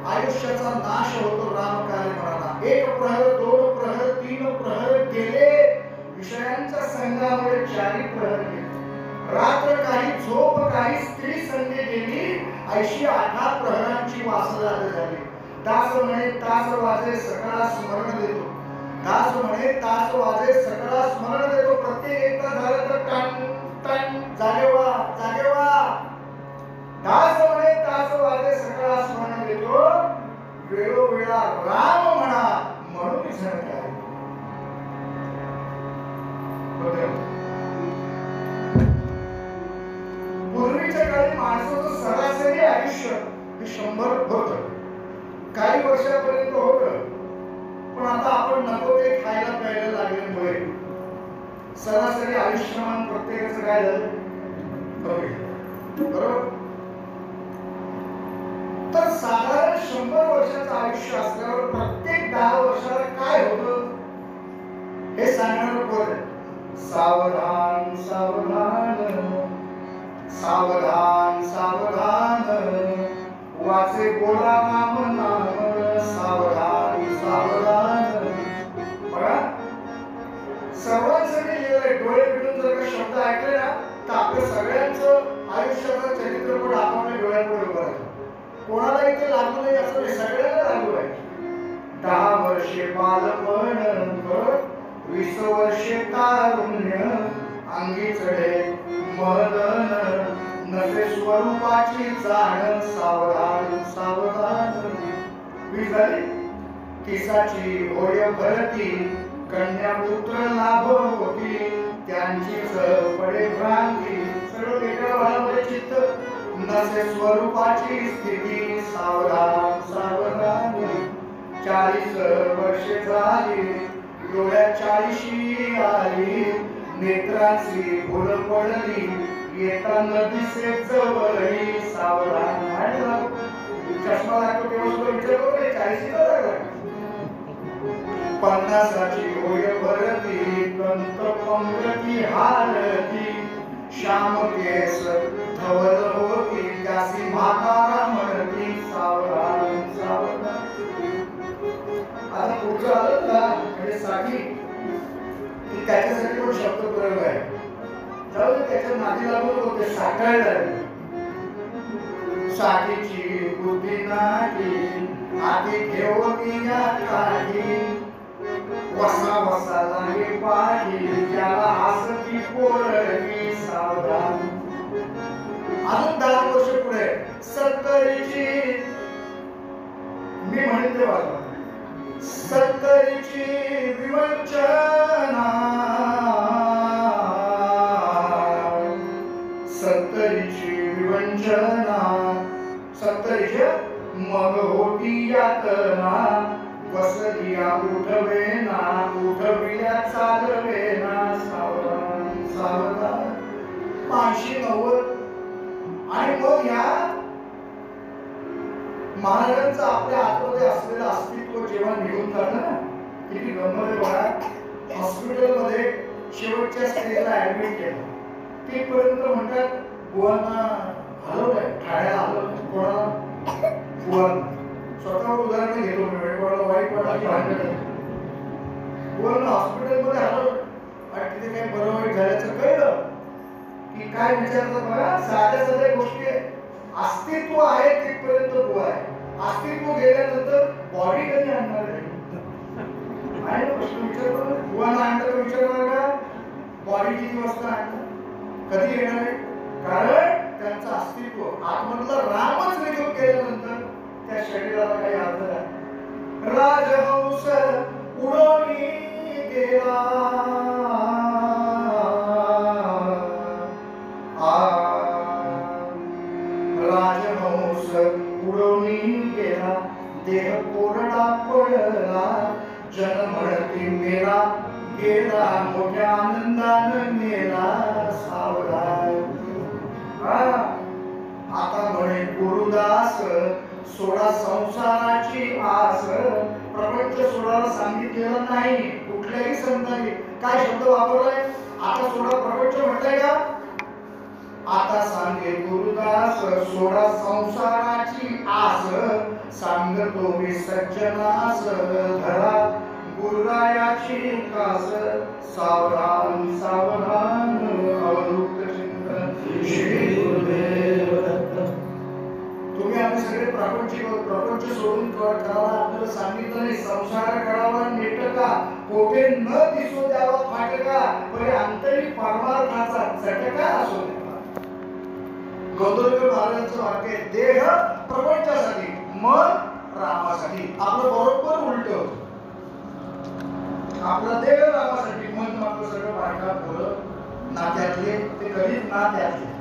आयुष्याचा नाश होतो राम कार्य म्हणाला. एक प्रहर, दोन प्रहर, तीन प्रहर गेले, विषयांच्या संघामुळे चारी प्रहर गेले. रात्र काही, झोप काही, स्त्री संधी गेली, 80-8 प्रहरांची वासना झाली. दास म्हणे तास वाजे सकळा स्मरण देतो, दास म्हणे तास वाजे सकळा स्मरण देतो. प्रत्येक एकदा झालं तर टन टन जागे व्हा, जागे व्हा. दास म्हणे तास वाजे सकळा स्मरण देतो, वेळोवेळा राम म्हणा म्हणून झणकार. पूर्वीच्या काळी माणसाचं सरासरी आयुष्य हे 100 होतं, काही वर्षापर्यंत होतं. पण आता आपण नको ते खायला प्यायला लागल्यामुळे सरासरी आयुष्यमान प्रत्येकाचं काय झालं कमी. बरोबर. तर साधारण 100 वर्षाचं आयुष्य असल्यावर प्रत्येक 10 वर्षाला काय होतं हे सांगणार कोण आहे? सावधान सावधान सावधान सावधान वाचे बोला नाम नाम, सावधान सावधान. बघा सर्वांसाठी लिहिलंय. डोळे पिटून जर का शब्द ऐकले ना तर आपल्या सगळ्यांचं आयुष्याचा चरित्रपट आपल्या डोळ्यापुढे उभं राहील. कोणाला इथे लागू नाही असं नाही, सगळ्यांना लागू आहे. 10 वर्षे बालपण, 20 वर्षे तारुण्य, अंगी चढे मदन, नसे स्वरूपाची जाण, सावधान सावधान. 20 झाली, 30ची होय भरती, कन्या पुत्र लाभ होती, त्यांचीच पडे भ्रांती, सगळं वेगळ्या भावामध्ये चित्त, नसे स्वरूपाची स्थिती, सावधान सावधान. 40 वर्षे झाली, डोळ्यात 40 आली, नेत्राची भूल पडली, येताना दिसे जवळी, सावधान. चष्मा लागतो तेव्हा सुद्धा विचार करू नये, 40चा लागला. 50ची होय भरती, कंत पंगती हारती, श्याम केस धवल होती, त्यासी म्हातारा म्हणती, सावधान सावधान. आता पुढचं आलं ना म्हणजे साठी, की त्याच्यासाठी पण शब्द प्रयोग आहे. जाऊ दे, त्याच्या नादी लागून होते साठळलं. साठीची बुद्धी नाठी, आधी घेऊन या काठी, वसा वसा लागे पाठी, त्याला हसती पोरगी, सावधान. अजून 10 वर्ष पुढे 70ची, मी म्हणते वाजवा, 70ची विवंचना, 70ची विवंचना, 70ची मग होती यातना, बसलिया उठवेना, उठविल्या चालवेना, सावधान सावधान. महाराजांचं आपल्या आतमध्ये असलेलं अस्तित्व जेव्हा निघून जातं ना, किती गंमत आहे बघा. हॉस्पिटलमध्ये शेवटच्या स्टेजला ऍडमिट केलं, तिथपर्यंत म्हणतात बुवांना हलवलंय, ठाण्याला हलवलंय. कोणाला? बुवांना. स्वतःवर उदाहरण घेतो मी, कोणाला वाईट वाटलं की भांडण. बुवांना हॉस्पिटलमध्ये हलवलं आणि तिथे काही बरं वाईट झाल्याचं कळलं की काय विचारतात बघा. साध्या साध्या गोष्टी आहेत. अस्तित्व आहे तिथपर्यंत बुवा आहे, अस्तित्व गेल्यानंतर बॉडी कधी आणणार आहे? प्रश्न विचारतो. बुवांना आणलं तर विचारणार का बॉडी किती वाजता आणणार, कधी येणार आहे? कारण त्यांचं अस्तित्व आतमधला रामच निघून गेल्यानंतर त्या शरीराला काही अर्थ नाही. राजहंस उडून गेला, राजहंस उडून गेला, देह कोरडा पडला, जन्मळती मेला गेला, मोठ्या आनंदानं मेला सावळा. आता म्हणे गुरुदास सोडा संसाराची आस. प्रपंच सोडायला सांगितलेलं नाही कुठल्याही संतांनी. काय शब्द वापरलाय? आता सोडा प्रपंच म्हटलंय का? आता सांगे गुरुदास सोडा संसाराची आस, सांगतो मी सज्जनास धरा गुरुरायाची कास. सावधान सावधान अवधूत चिंतन श्री गुरुदेव दत्त. तुम्ही आम्ही सगळे प्रपंच सोडून करायला आपल्याला सांगितलं नाही. संसार करावा नेटका, कोठे न दिसू द्यावा फाटका, परी आंतरिक परमार्थाचा चटका असो द्यावा. गौतमी महाराजांचं वाक्य आहे, देह प्रपंचासाठी, मन रामासाठी. आपलं बरोबर उलट होतं. आपला देह रामासाठी, मन आपलं सगळं बायका पोरं नात्यातले, ते कधीच नात्यातले.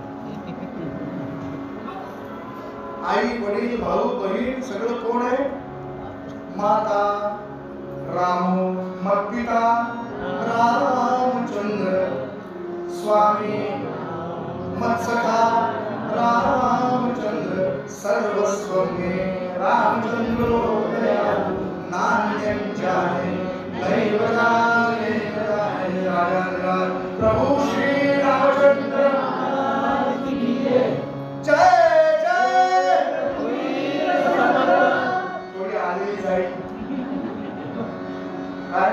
आई वडील भाऊ बहीण सगळं कोण आहे? माता राम, मग पिता रामचंद्र, स्वामी मत्सखा रामचंद्र, सर्वस्व मे रामचंद्रो दयाळु, नान्यं जाने नैव जाने राजा प्रभु श्री रामचंद्र जय. थोडी आलेली जाईल काय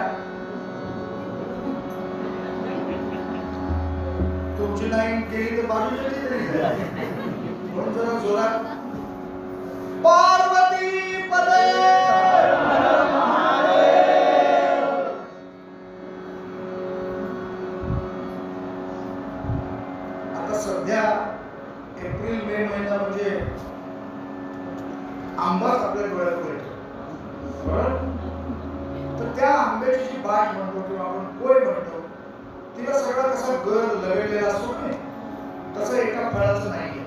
तुमची नाही केली तर बाजूच्या तरी म्हणून जरा जोरात पार्वती पदे. आता सध्या एप्रिल मे महिना म्हणजे आंबाच आपल्या डोळ्यात येतो. तर त्या आंब्याची जी बाट म्हणतो किंवा आपण कोय म्हणतो, तिला सगळा कसा गर लगडलेला असतो नाही, तसं एका फळाचं नाही.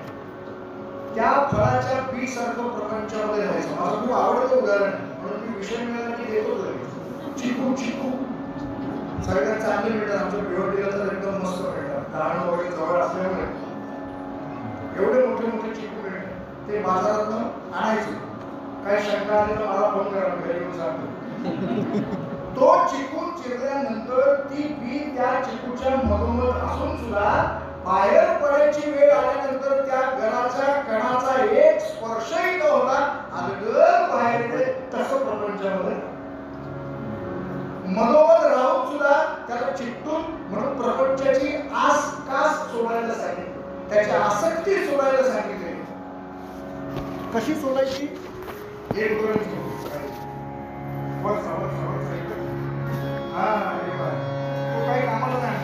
त्या फळाच्या बी सारखं प्रपंचामध्ये राहायचं. माझं खूप आवडतं उदाहरण आहे, म्हणून मी विषय मिळाला की देतो तरी. चिकू चिकू सगळ्यात चांगले मिळतात. आमच्या भिवंडीला तर एकदम मस्त मिळतात, लहान वगैरे जवळ असल्यामुळे एवढे मोठे मोठे चिकू मिळतात. ते बाजारातून आणायचे. काय शंका आली तर मला फोन करा, घरी येऊन सांगतो. तो चिकू चिरल्यानंतर ती बी त्या चिकूच्या मधोमध असून सुद्धा बाहेर पडायची वेळ आल्यानंतर त्या घराच्या कणाचा एक स्पर्शही न होता अलगद बाहेर येते. तसं प्रपंचामध्ये मधोमध राहून सुद्धा त्याला चिकटून, म्हणून प्रपंचाची आसकास सोडायला सांगितली, त्याची आसक्ती सोडायला सांगितली. कशी सोडायची? एक दोन काही कामाला नाही.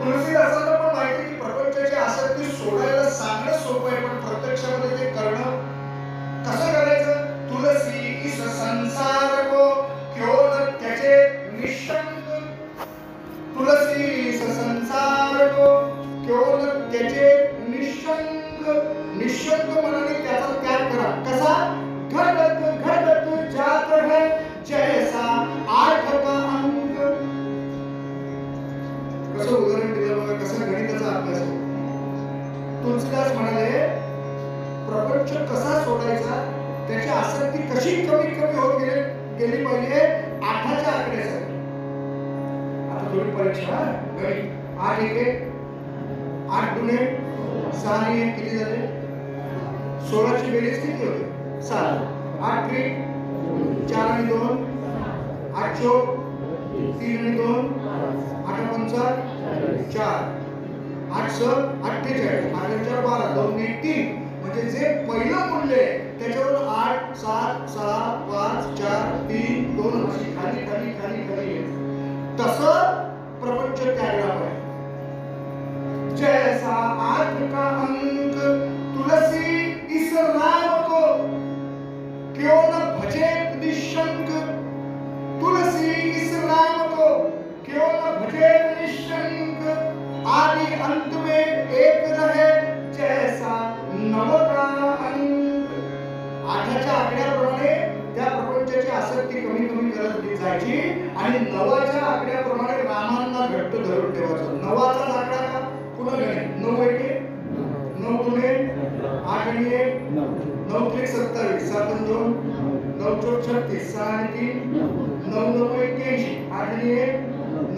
तुलसीदासांना पण माहिती की प्रपंचाची आसक्ती सोडायला सांगणं सोपं आहे, पण प्रत्यक्षामध्ये ते करणं कसं करायचं? तुलसी इस संसार को क्यों न त्याचे निशंक, तुलसी इस संसार को क्यों न त्याचे निशंक, निशंक मनाने त्याचा त्याग करा. कसा? घटत घटत जात है जैसा आठ का अंक. कसं उदाहरण दिलं बघा, कसा गणिताचा अभ्यास आहे. तुलसीदास म्हणाले प्रपंच कसा सोडायचा, त्याची आसक्ती कशी कमी कमी होत गेली पाहिजे 8च्या आकड्यासाठी. आता थोडी परीक्षा गणित. 8 एके 8 दुने 6 आणि 1 किती झाले? 16ची बेरीज किती होते? 7. 8 त्रिक 4 आणि 2 8 चौक 3 आणि 2 8 पंचा 4 8 6 48 8 4 12 2 1 3. म्हणजे जे पहिलं मूल्य आहे त्याच्यावर 8 7 6 5 4 3 2 अशी खाली खाली खाली खाली आहे. तसं प्रपंच त्यागला पाहिजे. जैसा आठ का अंक तुलसी इस राम को, क्यों न भजे निशंक. तुलसी इस राम को क्यों न भजे निशंक. आदि अंत में एक रहे जैसा नव का अंक. 8च्या आकड्याप्रमाणे त्या प्रपंचाची आसक्ती कमी कमी करत जायची आणि 9च्या आकड्याप्रमाणे रामांना घट्ट धरून ठेवायचं. 9चा आकडा का पुन्हा गणित. 9 एके 9 दुने 8 आणि 1 9 त्रिक 27 7 आणि 2 9 चौक 36 6 आणि 3 9 9 81 8 आणि 1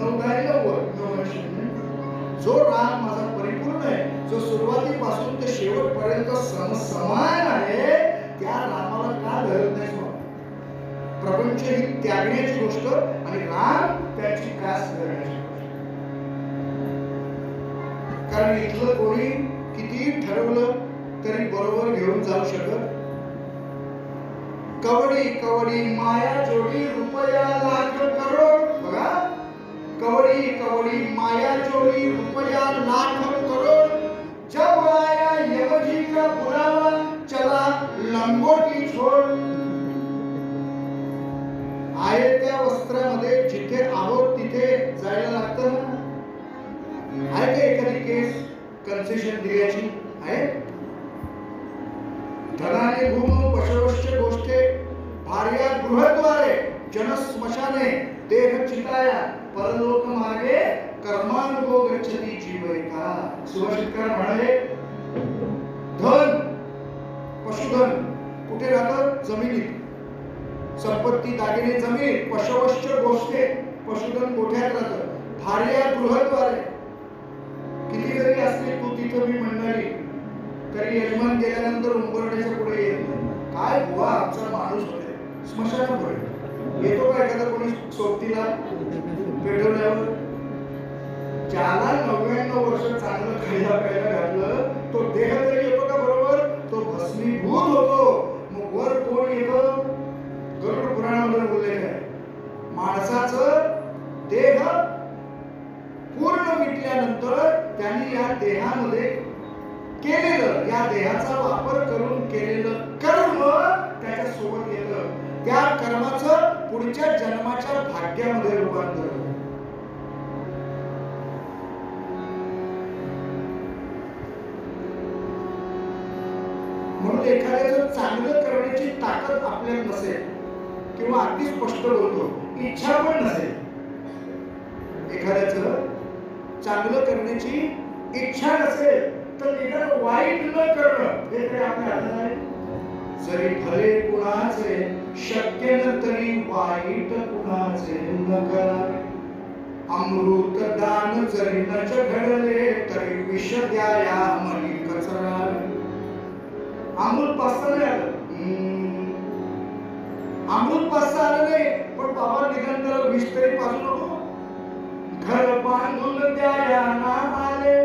9 10 90. जो राम माझा परिपूर्ण आहे, जो सुरुवातीपासून ते शेवटपर्यंत समान आहे, त्या रामाला का धरत नाही? प्रपंच ही त्यागण्याची गोष्ट आणि राम त्याची कास करण्याची गोष्ट. कारण इथलं कोणी किती ठरवलं तरी बरोबर घेऊन जाऊ शकत. कवडी कवडी माया जोडी रुपया लाख करोड. बघा, कवडी कवडी माया जोड़ी रुपया लाख करोड़. जब आया यमजी का बुलावा चला लंगोटी छोड़. आहे त्या वस्त्रामध्ये जिथे आहोत तिथे जायला लागतं ना. आहे का एखादी केस कन्सेशन द्यायची आहे? धनाने भूम पशवश्य गोष्टे भार्या गृहद्वारे जन स्मशाने देह चिताया परलोक मागे कर्मानुगो गच्छती जीवैका. सुभाषितकार म्हणाले धन पशुधन कुठे राहतं? जमिनीत. संपत्ती दागिने जमीन. पशवश्य गोष्टे पशुधन गोठ्यात राहतं. भार्या गृहद्वारे. किती जरी असली तू तिथं मी म्हणणारी तरी यजमान गेल्यानंतर उंबरठ्याच्या पुढे येत नाही. काय बुवा आमचा माणूस होते स्मशानापुढे येतो का एखादा कोणी सोबतीला पेटवल्यावर? ज्याला 99 वर्ष चांगलं खायला प्यायला घातलं तो देह तरी येतो का बरोबर? तो भस्मीभूत होतो. मग वर कोण येतं? गरुड पुराणामध्ये उल्लेख आहे माणसाचं देह पूर्ण मिटल्यानंतर त्यांनी या देहामध्ये केलेलं, या देहाचा वापर करून केलेलं कर्म त्याच्या सोबत येतं. त्या कर्माचं पुढच्या जन्माच्या भाग्यामध्ये रूपांतर होतं. म्हणून एखाद्याचं चांगलं करण्याची ताकद आपल्याला नसेल किंवा अगदी स्पष्ट बोलतो इच्छा पण नसेल, एखाद्याचं चांगलं करण्याची इच्छा नसेल तर निदान वाईट न करणं हे तरी आपल्या हातात आहे. जरी भले कुणाचे शक्य न तरी वाईट कुणाचे न करावे. अमृत दान जरी नच घडले तरी विष द्याया मनी कचरावे. अमृत पासता नाही आलं, अमृत पासता आलं नाही पण बाबा निघाल त्याला विष तरी पाजू नको. घर बांधून द्याया ना आले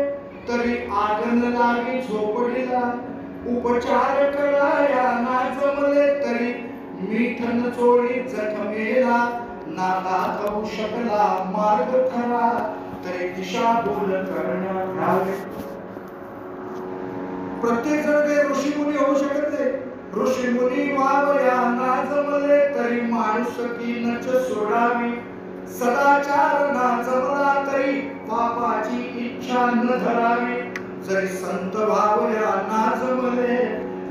तरी आगन लागी झोपडीला. उपचार कराया ना जमले तरी मिठन चोळी जखमेला. नाका करू शकला मार्ग खरा तरी दिशाभूल करणार. प्रत्येक जण काही ऋषीमुनी होऊ शकत नाही. ऋषीमुनी व्हावया ना जमले तरी माणुसकी नच सोडावी. सदाचार ना जमला तरी पापाची इच्छा न धरावी. जरी संत व्हावया ना जमले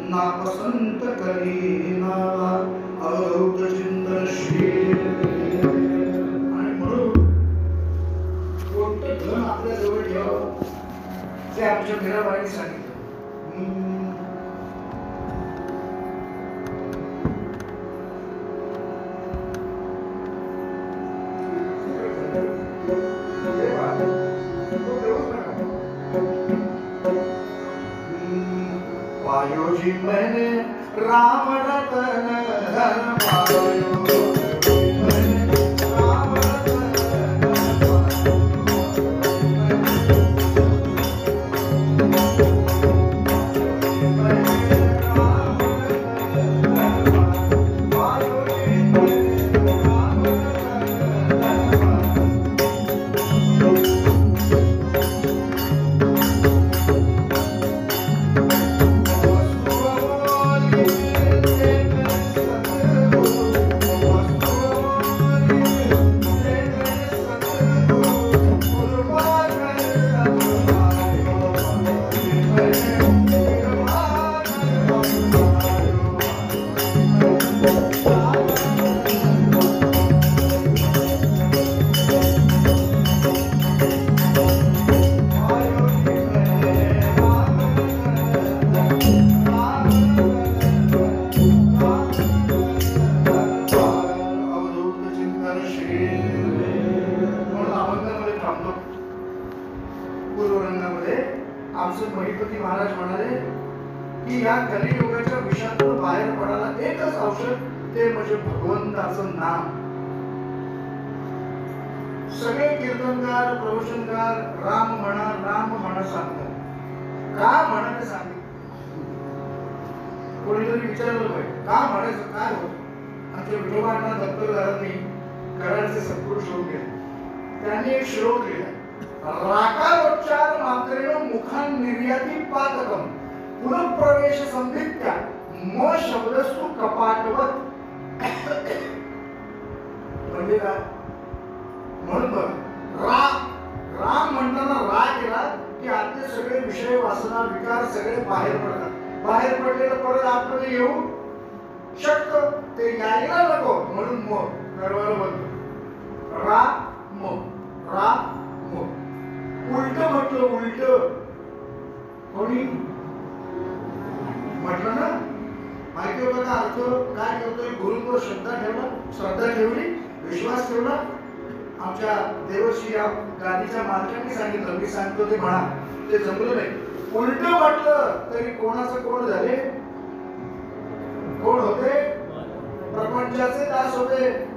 ना पसंत करी नावा. अवधूत चिंतनशील. आणि म्हणून कोणतं धन आपल्या जवळ ठेवावं ते आमच्या मीराबाईंनी सांगितलं. जी मैंने राम रतन धन पायो आमचे महिपती महाराज म्हणाले की या कलियुगाच्या विषातून बाहेर पडायला एकच औषध ते म्हणजे भगवंताचं नाम. सगळे कीर्तनकार प्रवचनकार राम म्हणा सांगतात. का म्हणायचं सांगितलं? कोणीतरी विचारलं पाहिजे का म्हणायचं काय होतं. आमच्या विठोबांना दत्तदारांनी कराडचे सत्पुरुष होऊन गेले. त्यांनी एक श्लोक लिहिला. राकारोच्चार मात्रेण मुखान निर्याती पातकम पुनःप्रवेश संधित्या म शब्दस्तु कपाटवत. म्हणजे काय? म्हणून राम म्हणताना रा केला की आतले सगळे विषय वासना विकार सगळे बाहेर पडतात. बाहेर पडलेलं परत आतमध्ये येऊ शकतं ते यायला नको म्हणून म दरवाजा बंद. रा म उलट म्हटलं. उलट कोणी म्हटलं ना माहिती होतं का अर्थ काय करतोय. गुरुत्व श्रद्धा ठेवली विश्वास ठेवला. आमच्या देवर्षी या गादीच्या मालकांनी सांगितलं मी सांगतो ते म्हणा. ते जमलं नाही. उलट म्हटलं तरी कोणाचं कोण झाले. कोण होते. प्रपंचाचे दास होते.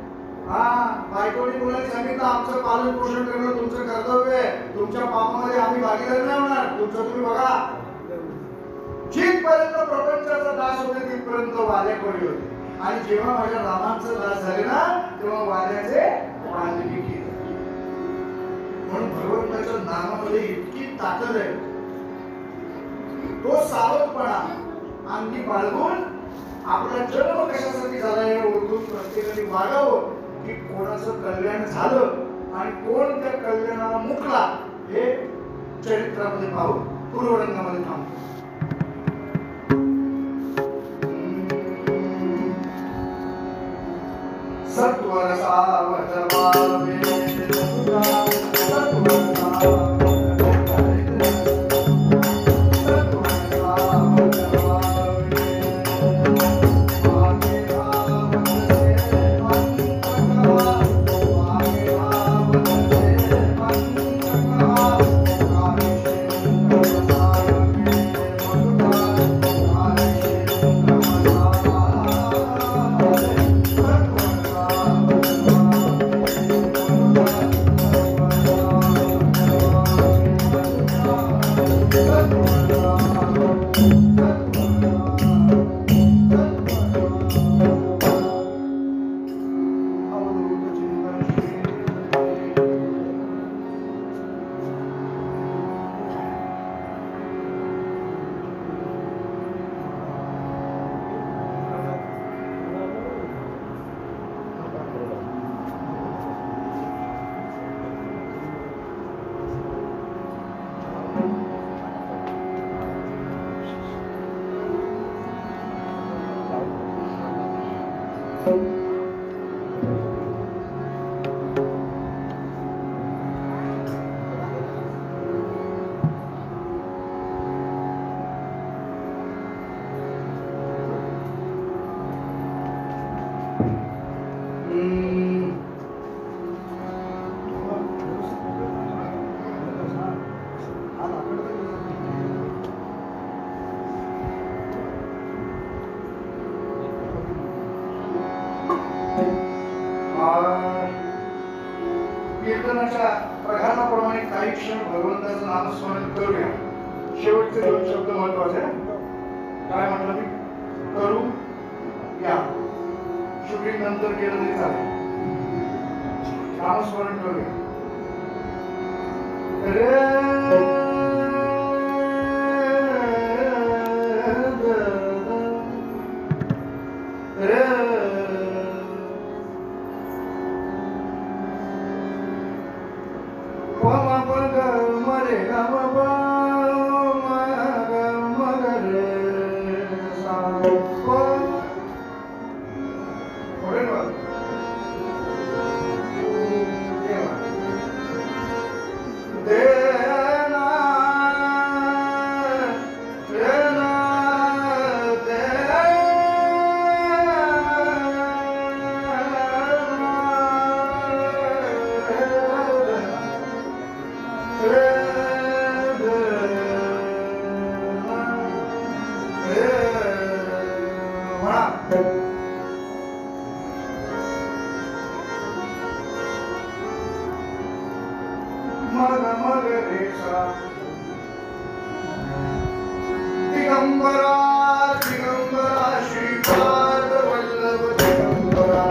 हा बायकोनी मुलांनी सांगितलं आमचं पालन पोषण करणं तुमचं कर्तव्य आहे. तुमच्या पापामध्ये आम्ही भागीदार नाही होणार. तुमचं तुम्ही बघा. जिथपर्यंत प्रपंचाचा दास होते तिथपर्यंत वाल्या कोणी होते. आणि जेव्हा माझ्या रामांचं दास झाले ना तेव्हा वाल्याचे वाल्मिकी केले. म्हणून भगवंताच्या नामामध्ये इतकी ताकद आहे. तो सावधपणा अंगी बाळगून आपला जन्म कशासाठी झाला हे ओळखून प्रत्येकाने वागावं की कोणाचं कल्याण झालं आणि कोण त्या कल्याणाला मुकला हे चरित्रामध्ये पाहू. पूर्वरंगामध्ये थांबतो. सत्वर सावधवावे कीर्तनाच्या प्रघानाप्रमाणे काही क्षण भगवंताचं नामस्मरण करूया. शेवटचे 2 शब्द महत्वाचे. काय म्हटलं मी? करू या. शूटिंग नंतर केलं तरी चालेल. नामस्मरण करूया. दिगंबरा दिगंबरा श्रीपाद वल्लभ दिगंबरा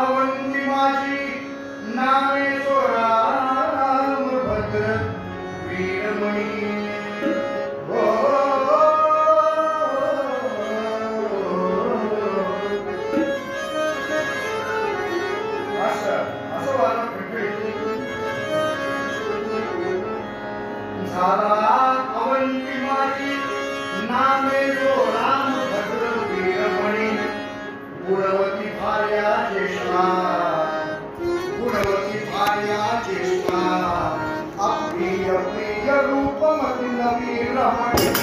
अवंती माझी नामे राम भद्र वीरमणी अवंती माझी नामे राम भद्र वीरमणी गुणवती भार्या ज्येष्ठा गुणवती भार्या ज्येष्ठा अप्रिय प्रिय रूपमती नवी रमणी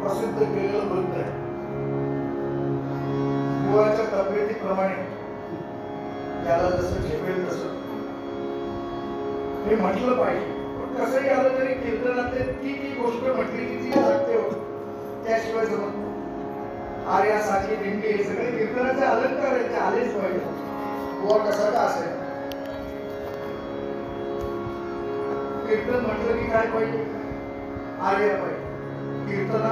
प्रसिद्ध केलेलं वृत्त आहे. बुवाच्या तब्येतीप्रमाणे याला जसं झेपेल तसं हे म्हटलं पाहिजे. पण कसंही आलं तरी कीर्तनातले ती गोष्ट म्हटली की ती सत्य होत, त्याशिवाय जमत नाही. आर्यासाठी दिंडी हे सगळे कीर्तनाचे अलंकार आहेत, ते आलेच पाहिजे. बुवा कसा का असेल, कीर्तन म्हटलं की काय पाहिजे? आर्या पाहिजे. कीर्तना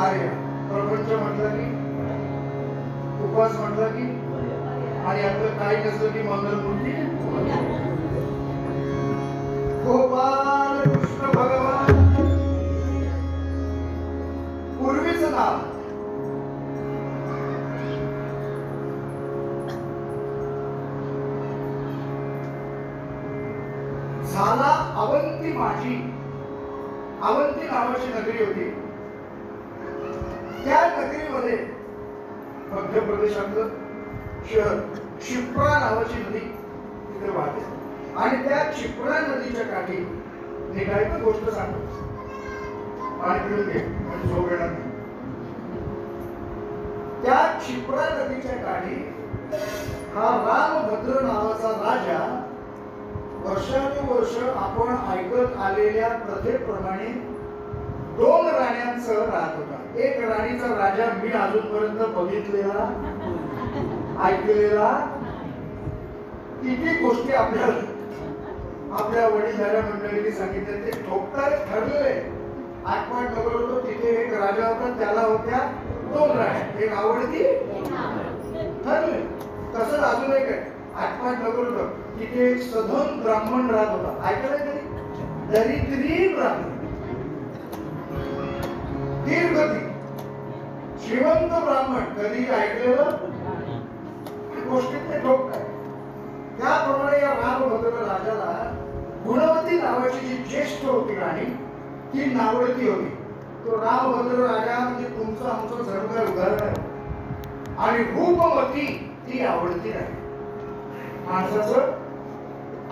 आर्या, प्रपंच म्हटलं की, उपवास म्हटलं की, आणि आपलं काही नसलं की मंगलमूर्ती गोपाल कृष्ण भगवान. पूर्वीचं नाव झाला अवंती माझी. अवंती नावाची नगरी होती. त्या नगरीमध्ये मध्य प्रदेशातलं शहर क्षिप्रा नावाची नदी तिथे वाहते. आणि त्या क्षिप्रा नदीच्या काठी निघायची गोष्ट सांगतो. पाणी पिऊन घे म्हणजे झोप येणार नाही. त्या क्षिप्रा नदीच्या काठी हा रामभद्र नावाचा राजा वर्षानुवर्ष आपण ऐकत आलेल्या प्रथेप्रमाणे 2 राण्यांसह राहत होता. एक राणीचा राजा मी अजूनपर्यंत बघितलेला, ऐकलेला, किती गोष्टी आपल्या वडीलधाऱ्या मंडळींनी सांगितले, ते ठोकताच ठरलेले. आठवण नगर होतो, तिथे एक राजा होता, त्याला होत्या 2 राण्या, एक आवडती ठरले. तसंच अजून एक आहे, आठवण नगर होतं, तिथे एक सधन ब्राह्मण राहत होता. ऐकलंय कधी? दरिद्री ब्राह्मण, दीर्घती, श्रीमंत ब्राह्मण कधी ऐकलेलं? गोष्टीत ते ठोकताय. त्याप्रमाणे या रामभद्र राजाला गुणवती नावाची जी ज्येष्ठ होती राणी, ती नावडती होती. तो रामभद्र राजा म्हणजे तुमचं आमचं सर्व काय उदाहरण आहे. आणि रूपवती ती आवडती नाही. माणसाचं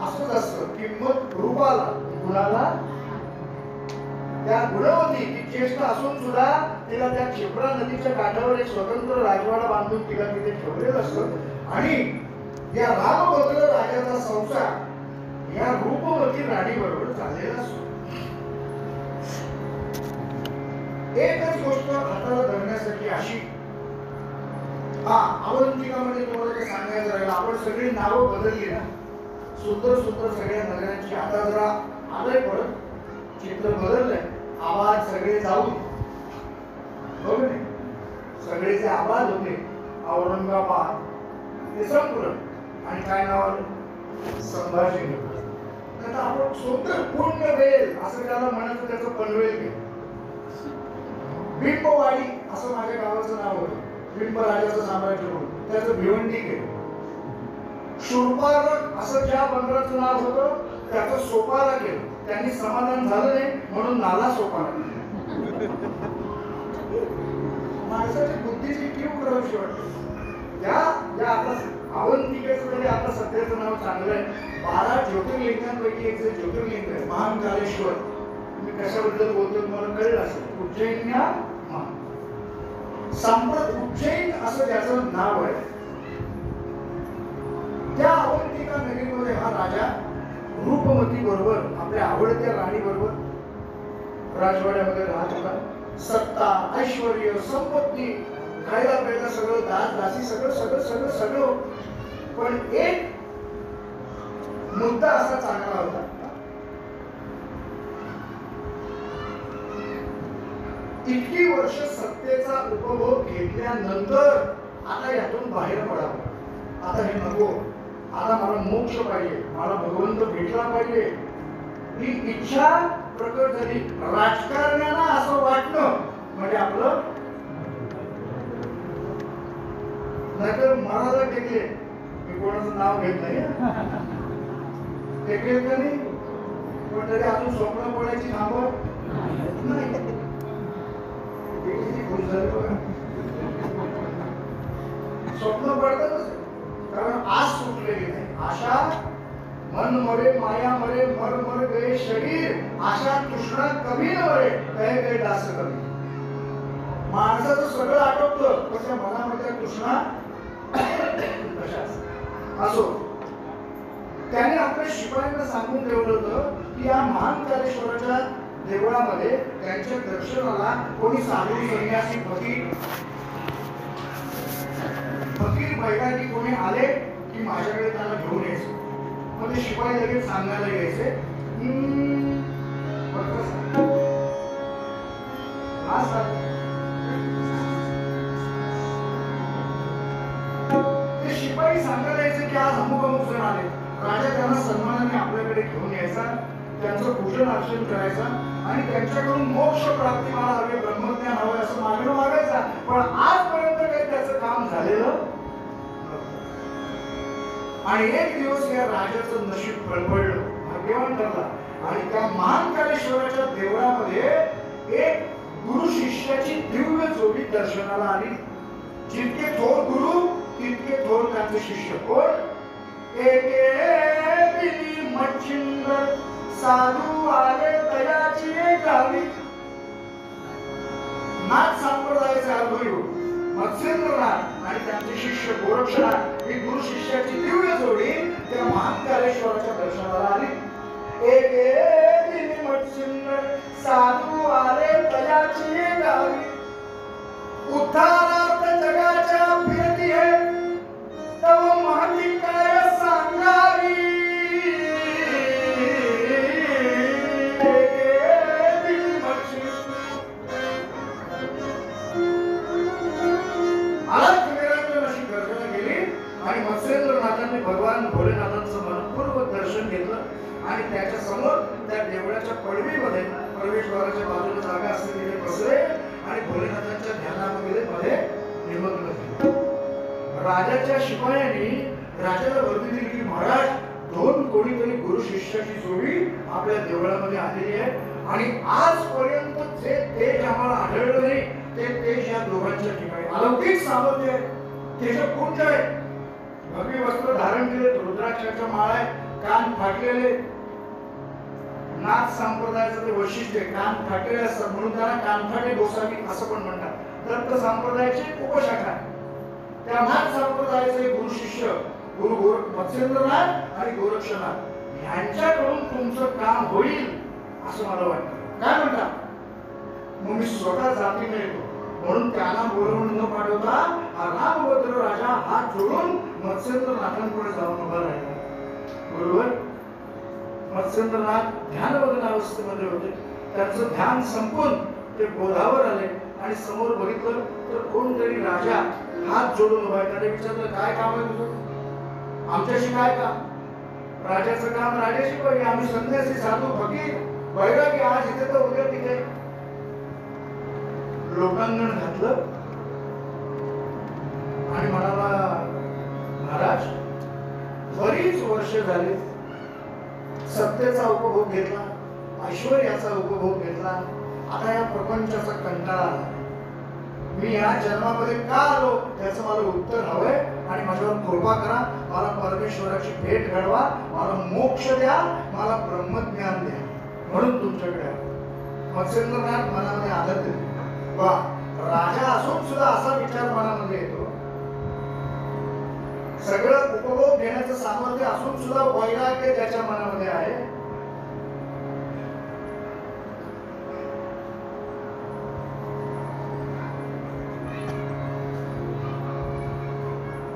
असंच असतं, किंमत रूपाला, गुणाला. त्या गुणवती ती ज्येष्ठ असून सुद्धा तिला त्या क्षिप्रा नदीच्या काठावर एक स्वतंत्र राजवाडा बांधून तिला तिथे ठेवलेलं असतं. आणि या रामभद्र राजाचा संसार या रूपवती राणी बरोबर चाललेला असतो. एकच गोष्ट हाताला धरण्यासाठी अशी, अवंतिकामध्ये तुम्हाला ते सांगायचं राहिलं, आपण सगळी नावं बदलली ना, सुंदर सुंदर सगळ्या नगरांची. आता जरा आलंय परत, चित्र बदललंय, आवाज सगळे जाऊन बघ नाही, सगळेचे आवाज होते औरंगाबाद ते संपूर्ण. आणि काय नाव आलं? संभाजीनगर. आता आपण सुंदर पूर्ण वेल असं त्याला म्हणायचं, त्याचं पनवेल केलं. बिंबवाडी असं माझ्या गावाचं नाव होतं, बिंब राजाचं साम्राज्य होतं, त्याचं भिवंडी केलं. शूरपारक असं ज्या बंदराचं नाव होतं त्याचं सोपारा केलं. त्यांनी समाधान झालं नाही म्हणून नाला सोपा माणसाची बुद्धीची किंवा करावीशी वाटते. त्या आता अवंतिकेचं म्हणजे आता सध्याचं नाव चांगलं आहे. 12 ज्योतिर्लिंगांपैकी एक जे ज्योतिर्लिंग आहे महाकालेश्वर. मी कशाबद्दल बोलतो तुम्हाला कळलं असेल. उज्जैन्या संप्रत उज्जैन असं त्याचं नाव आहे. त्या अवंतिका नगरीमध्ये हा राजा रूपमती बरोबर आपल्या आवडत्या राणी बरोबर राजवाड्यामध्ये राहत होता. सत्ता ऐश्वर्य संपत्ती खायला प्यायला सगळं दास दासी सगळं सगळं सगळं सगळं. पण एक मुद्दा असा चांगला होता. इतकी वर्ष सत्तेचा उपभोग घेतल्यानंतर आता यातून बाहेर पडावं. आता हे नको. आता मला मोक्ष पाहिजे. मला भगवंत भेटला पाहिजे ही इच्छा प्रकट झाली. राजकारण्यांना असं वाटणं म्हणजे आपलं नाहीतर महाराजा टेकले. मी कोणाचं नाव घेत नाही टेकले का नाही. पण तरी अजून स्वप्न पडायची थांबवत नाही. स्वप्न पडतातच कारण आज सुटलेली नाही. आशा मन मरे माया मरे मर मर गए शरीर आशा तृष्णा कमी न मरे कहे गए दास कमी. माणसाचं सगळं आटोपतं पण त्या मनामध्ये तृष्णा असो. त्याने आपल्या शिपायांना सांगून ठेवलं होतं की या महाकालेश्वराच्या देवळामध्ये त्यांच्या दर्शनाला कोणी साधू संन्यासी फकीर बैरागी कोणी आले की माझ्याकडे त्याला घेऊन यायचं. मग ते शिपाई लगेच सांगायला यायचे ते शिपाई सांगायला यायचे की आज अमुक अमुक जण आले. राजा त्यांना सन्मानाने आपल्याकडे घेऊन यायचा. त्यांचं पूजन अर्चन करायचं आणि त्यांच्याकडून मोक्ष प्राप्ती मला हवे ब्रह्मज्ञान हवं असं मागणं मागायचा. पण आजपर्यंत काही त्याचं काम झालेलं. आणि एक दिवस या राजाचं नशीब फळफळलं भाग्यवान ठरला आणि त्या महाकालेश्वराच्या देवळामध्ये एक गुरु शिष्याची दिव्य जोडी दर्शनाला आली. जितके थोर गुरु तितके थोर त्यांचे शिष्य. कोण? एके मच्छिंद्र साधू आले तयाची गावी. नाथ संप्रदायाचे अवधूत मत्स्येंद्रनाथ आणि त्यांचे शिष्य गोरक्षनाथ ही गुरु शिष्याची दिव्य जोडी त्या महाकालेश्वराच्या दर्शनाला आली. एके मच्छिंद्र साधू आले तयाची गावी. उद्धारार्थ जगाच्या फिरती है तव महती काय सांगावी. मत्स्येंद्रनाथांनी भगवान भोलेनाथांचं मनपूर्वक दर्शन घेतलं आणि त्याच्या समोर त्या देवळाच्या पडवीमध्ये प्रवेशद्वाराच्या बाजूला जागा असते तिथे बसले आणि भोलेनाथांच्या ध्यानामध्ये मध्ये निमग्न झाले. राजाच्या शिपायांनी राजाला वर्दी दिली की महाराज 2 कोणीतरी गुरु शिष्याची जोडी आपल्या देवळामध्ये आलेली आहे आणि आजपर्यंत जे तेज आम्हाला आढळलं नाही ते तेज या दोघांच्या ठिकाणी अलौकिक सामर्थ्य आहे. तेजपुंज आहे. भगवी वस्त्र धारण केले. रुद्राक्षाच्या माळा आहे. कान फाटलेले. नाथ संप्रदायाचं ते वैशिष्ट्य कान फाटलेले असतात म्हणून त्यांना कानफाटे गोसावी असं पण म्हणतात. दत्त संप्रदायाची उपशाखा. त्या नाथ संप्रदायाचे गुरु शिष्य गुरु मत्स्येंद्रनाथ आणि गोरक्षनाथ यांच्याकडून तुमचं काम होईल असं मला वाटतं. काय म्हणता? मग मी स्वतः जातीने येतो म्हणून त्यांना बोलवून न पाठवता रामभद्र राजा हात जोडून मत्स्येंद्रनाथांकडे जाऊन उभा राहिला. बरोबर. मत्स्येंद्रनाथ ध्यानमग्न अवस्थेमध्ये होते. त्यांचं ध्यान संपून ते बोधावर आले आणि समोर बघितलं तर कोणतरी राजा हात जोडून उभा आहे. त्याने विचारलं काय काम आहे तुझं? आमच्याशी काय काम? राजाचं काम राजाशी पाहिजे. आम्ही संन्यासी साधू फकीर बैरागी आज इथे तर उद्या तिथे. लोकांगण घातलं आणि म्हणाला महाराज बरीच वर्ष झाली सत्तेचा उपभोग घेतला ऐश्वर्याचा उपभोग घेतला, आता या प्रपंचाचा कंटाळा आला. मी या जन्मामध्ये का आलो त्याचं मला उत्तर हवंय आणि माझ्यावर कृपा करा. मला परमेश्वराची भेट घडवा, मला मोक्ष द्या, मला ब्रह्मज्ञान द्या. म्हणून तुमच्याकडे आलो. मत्स्येंद्रनाथ मनामध्ये आदर दिले. वा, राजा असून सुद्धा असा विचार मनामध्ये येतो. सगळं उपभोग घेण्याचं सामर्थ्य असून सुद्धा वैराग्य त्याच्या मनामध्ये आहे.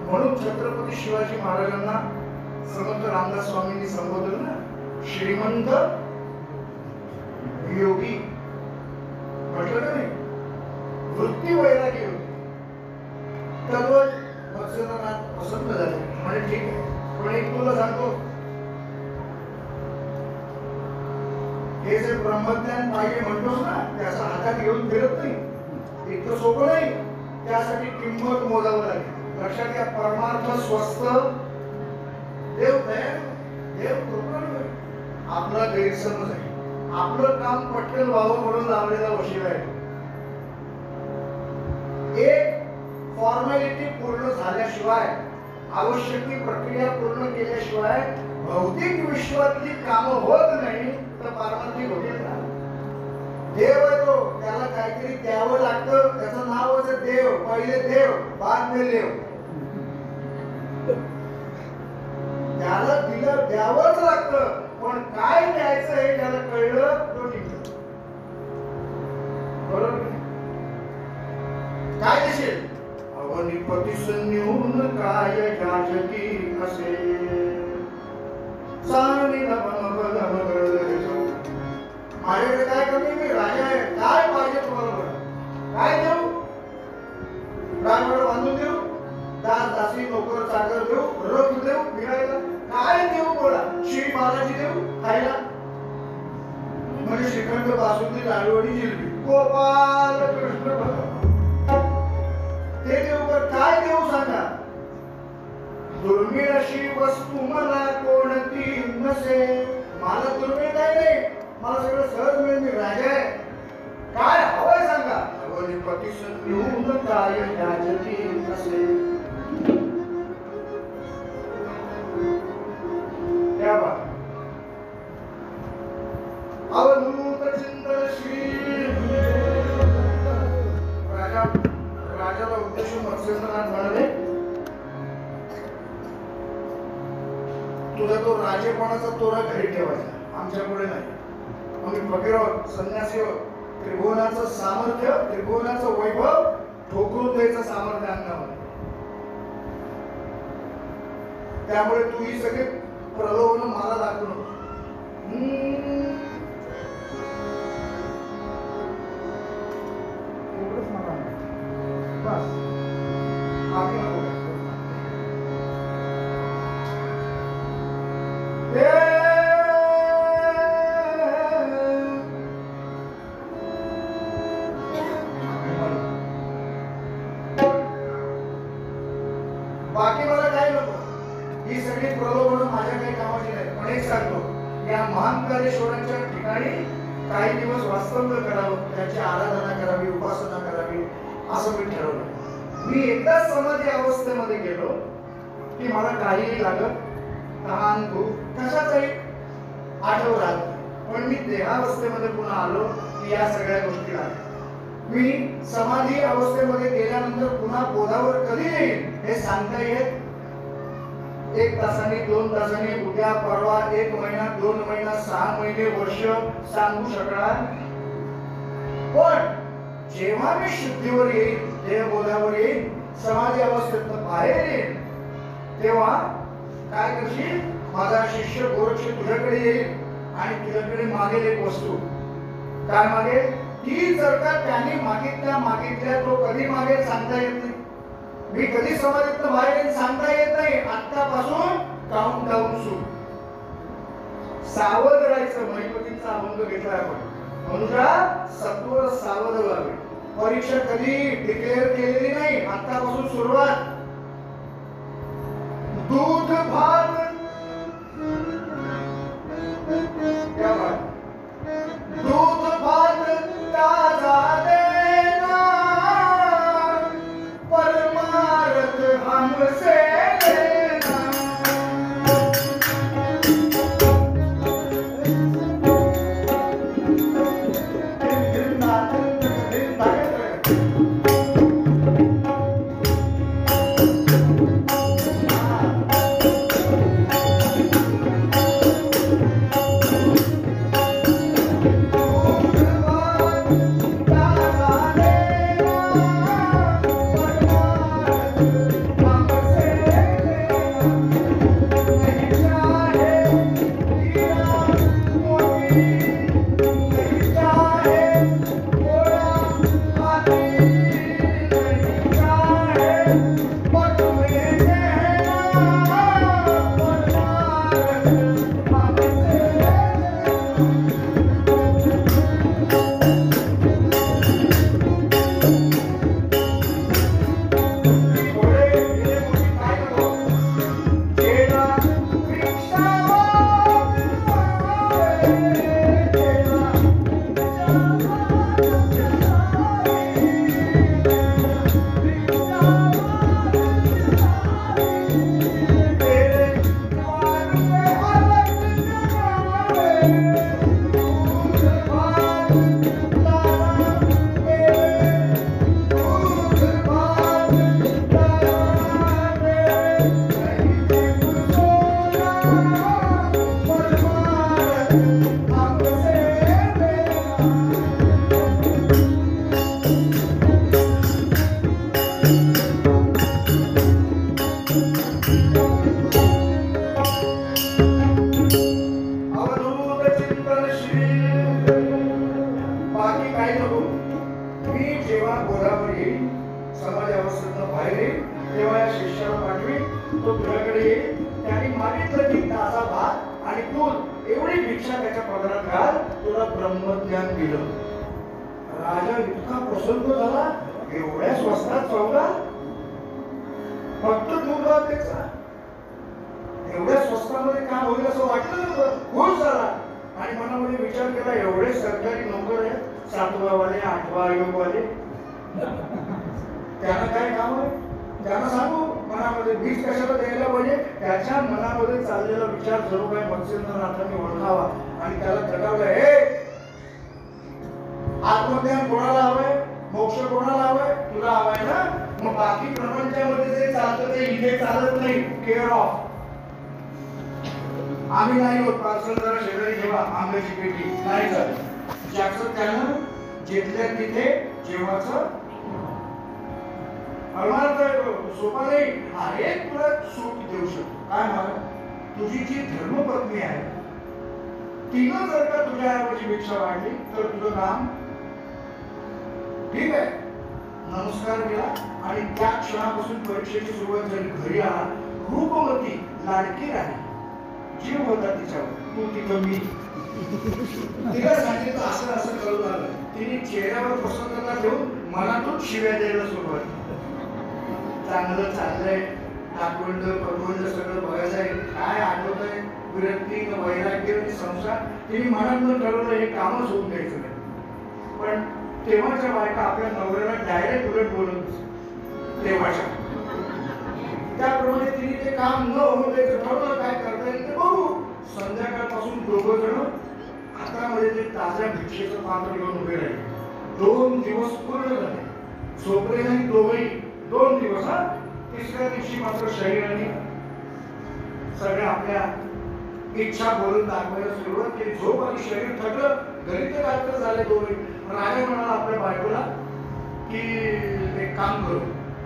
म्हणून छत्रपती शिवाजी महाराजांना समर्थ रामदास स्वामींनी संबोधलं ना, श्रीमंत योगी म्हटलं का नाही. वृत्ती वैरागी होती. त्यावर मत्स्येंद्रनाथ प्रसन्न झाले. म्हणजे ठीक आहे, पण एक तुला सांगतो, हे जे ब्रह्मज्ञान पाहिजे म्हणतोस ना, त्याचा हातात घेऊन फिरत नाही. इतकं सोपं नाही. त्यासाठी किंमत मोजावं लागेल. लक्षात घ्या, परमार्थ स्वस्त देव दयाळू, देव कृपाळू. आपला गैरसमज आहे. आपलं काम पटकन व्हावं म्हणून लावलेला वशिला आहे. एक फॉर्मॅलिटी पूर्ण झाल्याशिवाय, आवश्यक ती प्रक्रिया पूर्ण केल्याशिवाय भौतिक विश्वातली कामं होत नाही. तर पारमार्थिक होतील ना. देव आहे तो, त्याला काहीतरी द्यावं लागतं. त्याचं नावच आहे देव. पहिले देव, बाद में देव. त्याला दिलं द्यावंच लागतं. पण काय द्यायचं हे त्याला कळलं तो टिकतो. बरोबर काय देशील? अवनिपती संन्यून काय याचकी असे सानी माझ्याकडे काय कमी, मी राजा आहे. काय पाहिजे तुम्हाला बरं? काय देऊ? राजवाडा बांधून देऊ? दास दासी नोकर चाकर देऊ? रथ देऊ फिरायला? काय देऊ बोला? श्री बालाजी देऊ खायला? म्हणजे श्रीखंड, बासुंदी, लाडूवडी, जिलबी, गोपाल कृष्ण ते देऊ का? काय देऊ सांगा? दुर्मिळ अशी वस्तू मला कोणती नसे. मला दुर्मिळ काय नाही, मला सगळं सहज मिळेल. मी राजा आहे. काय हवंय सांगा? अवनिपती संन्यून काय याचकी असे. क्या बात. अवधूत चिंतन श्री राजाला उद्देशून मत्स्येंद्रनाथ म्हणाले, तुझा तो राजेपणाचा तोरा घरी ठेवायचा, आमच्या पुढे नाही. आम्ही फकीर आहोत, संन्यासी आहोत. त्रिभुवनाचं सामर्थ्य, त्रिभुवनाचं वैभव ठोकरून द्यायचं सामर्थ्य अंगामध्ये. त्यामुळे तू ही सगळी प्रलोभन मला दाखवू नको. बस बाकी नको. बाकी मला काय नको. ही सगळी प्रलोभन माझ्या काही कामाची नाही. पण एक सांगतो, या महाकालेश्वरांच्या ठिकाणी काही दिवस वास्तव्य करावं, त्याची आराधना करावी, उपासना करावी, असं मी ठरवलं. मी एकदा समाधी अवस्थेमध्ये गेलो की मला काहीही लागत, तहान भूक कशाचाही आठवण राहत. पण मी देहावस्थेमध्ये पुन्हा आलो की या सगळ्या गोष्टी लागल्या. मी समाधी अवस्थेमध्ये गेल्यानंतर पुन्हा बोधावर कधी येईल हे सांगता येत. 1 तासाने, 2 तासाने, उद्या परवा, 1 महिना, 2 महिना, 6 महिने, वर्ष सांगू शकणार. पण जेव्हा मी शुद्धीवर येईल, देहबोधावर येईल, समाधी अवस्थेतून बाहेर येईल, तेव्हा काय करशील? माझा शिष्य गोरक्ष तुझ्याकडे येईल आणि तुझ्याकडे मागेल एक वस्तू. काय मागेल? ती जर का त्याने मागितल्या तो कधी मागेल सांगता येत नाही. मी कधी समाधीतून बाहेर येईल सांगता येत नाही. आत्तापासून काउंट डाऊन सुरू. सावध राहायचं. महिपतीचा अभंग घेतलाय आपण. मनुष्या सत्वर सावध व्हावे. परीक्षा कधी डिक्लेअर केलेली नाही. आत्तापासून सुरुवात. दूध भात, क्या बात. सांगतो, मी जेव्हा गोदावर येईल, समाज अवस्थेतनं बाहेर येईल, तेव्हा या शिष्याला पाठवी, तो तुझ्याकडे येईल, त्याने मागितलं की ताजा भात आणि दूध एवढी भिक्षा त्याच्या पदरात घाल, तुला ब्रह्मज्ञान दिलं. राजा इतका प्रसन्न झाला, एवढ्या स्वस्तात चौदा, फक्त दूध भात द्यायचा, एवढ्या स्वस्तामध्ये काम होईल असं वाटलं नव्हतं. खुश झाला आणि मनामध्ये विचार केला, एवढे सरकारी नोकर आहेत, 7वा वाले 8वा आयोगवाले, त्यांना काय काम आहे, त्यांना सांगू मनामध्ये बीज कशाला द्यायला पाहिजे. त्याच्या मनामध्ये चाललेला विचार जरूर काय मत्स्येंद्रनाथांनी ओळखावा आणि त्याला जगावलं, हे आत्मज्ञान कोणाला हवंय, मोक्ष कोणाला हवंय, तुला हवाय ना, मग बाकी प्रपंचामध्ये जे चालतं ते इथे चालत नाही. केअर ऑफ आम्ही नाही होत, पार्सल जरा शेजारी ठेवा, आंब्याची पेटी नाही चालत. ज्याचं त्यानं जिथल्या तिथे जेवाचं सोपा नाही. अरे तुला सूट देऊ शकतो काय मला, तुझी जी धर्मपत्नी आहे तिनं जर का तुझ्या ऐवजी भिक्षा वाढली तर तुझं नाम ठीक आहे, नमस्कार केला आणि त्या क्षणापासून परीक्षेची सुरुवात झाली. घरी आला, रूपवती लाडकी राहिली, जीव होता तिच्यावर, तू तिथं मी. तिला सांगितलं असं असं करून आलं, तिने चेहऱ्यावर प्रसन्नता ठेवून मनातून शिव्या द्यायला सुरुवात केली. चांगलं चाललंय, नातवंड पटवंड सगळं बघायचं आहे, काय आठवत आहे, विरक्ती वैराग्य संसार. तिने मनातून ठरवलं हे कामच होऊन द्यायचं नाही. पण तेव्हाच्या बायका आपल्या नवऱ्याला डायरेक्ट उलट बोलत तेव्हाच्या, त्याप्रमाणे तिने ते काम न होऊ द्यायचं ठरवलं. काय करता येईल ते बघू. संध्याकाळपासून दोघं जण हातामध्ये ते ताज्या भिक्षेचं पात्र घेऊन उभे राहिले. 2 दिवस पूर्ण झाले, झोपले नाही दोघेही. 2 दिवस. तिसऱ्या दिवशी मात्र शरीराने सगळ्या आपल्या इच्छा बोलून दाखवायला सुरुवात केली. झोप आणि शरीर थकलं, घरी ते काय तर झाले दोघे. राजा म्हणाला आपल्या बायकोला की एक काम करू,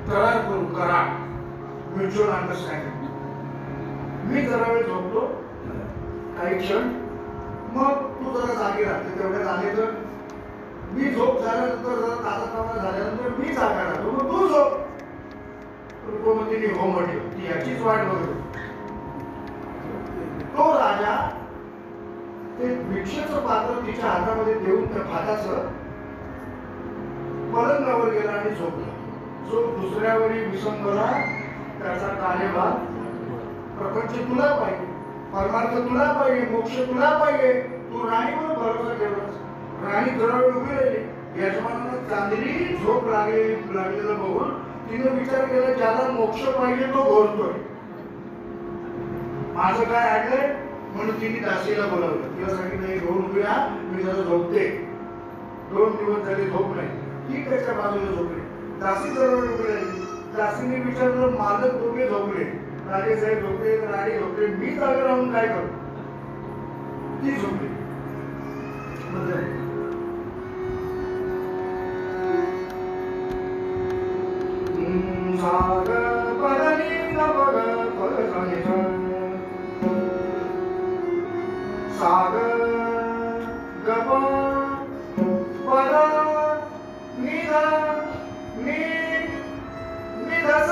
करार करू, करार, म्युच्युअल अंडरस्टँडिंग. मी जरा वेळ झोपतो काही क्षण, मग तू जरा जागी राहते, तेवढ्यात आले तर मी झोप झाल्यानंतर जरा ताजा झाल्यानंतर मी जागा राहतो, मग तू झोप. रुक्मतीने हो म्हटली, ती याचीच वाट बघतो. तो राजा ते भिक्षेचं पात्र तिच्या हातामध्ये देऊन त्या भाताचं पलंगावर गेला आणि झोपला. जो दुसऱ्यावरील विसंबला, त्याचा कार्यभार. प्रपंच तुला पाहिजे, परमार्थ तुला पाहिजे, मोक्ष तुला पाहिजे, तू राणीवर भरोसा ठेवलास. राणी जरा वेळ उभी राहिली. यजमानाला चांदणी झोप लागलेलं बघून तिने विचार केला, ज्याला मोक्ष पाहिजे तो घोरतोय, माझं काय अडलंय. म्हणून तिने दासीला बोलावलं. तिला सांगितलं, घेऊन उभी राहा, मी जरा झोपते. 2 दिवस झाले झोप नाही. ती त्याच्या बाजूला झोपली. दासी जरा वेळ उभी राहिली. दासीने विचारलं, मालक दोघे झोपले, राजेसाहेब झोपले, राणी झोपले, मी जागा राहून काय करू. ती झोपली. सागर गप पद निधा नि निधस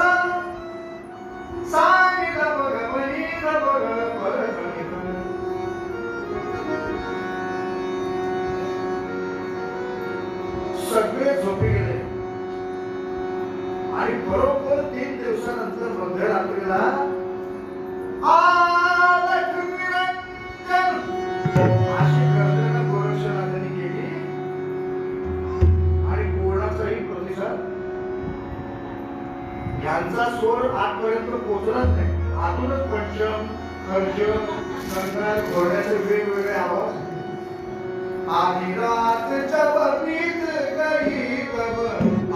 सा निध बघ निध बघ पद सगळे झोपी गेले आणि बरोबर 3 दिवसानंतर मध्यरात्रीला अशी गर्जना गोरक्षनाथांनी केली आणि कोणाचाही प्रतिसाद. यांचा स्वर आतपर्यंत पोहोचलाच नाही. आतूनच पंचम, खर्च, संकार, घोड्याचे वेगवेगळे आवाज. आधी रात जब बीत गई तब,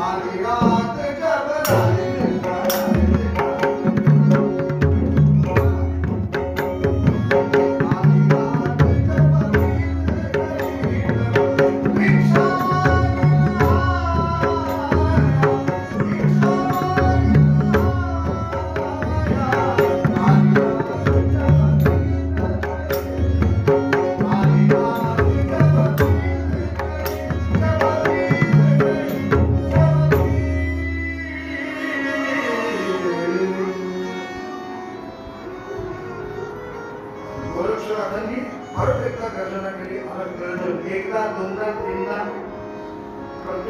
आधी रात जब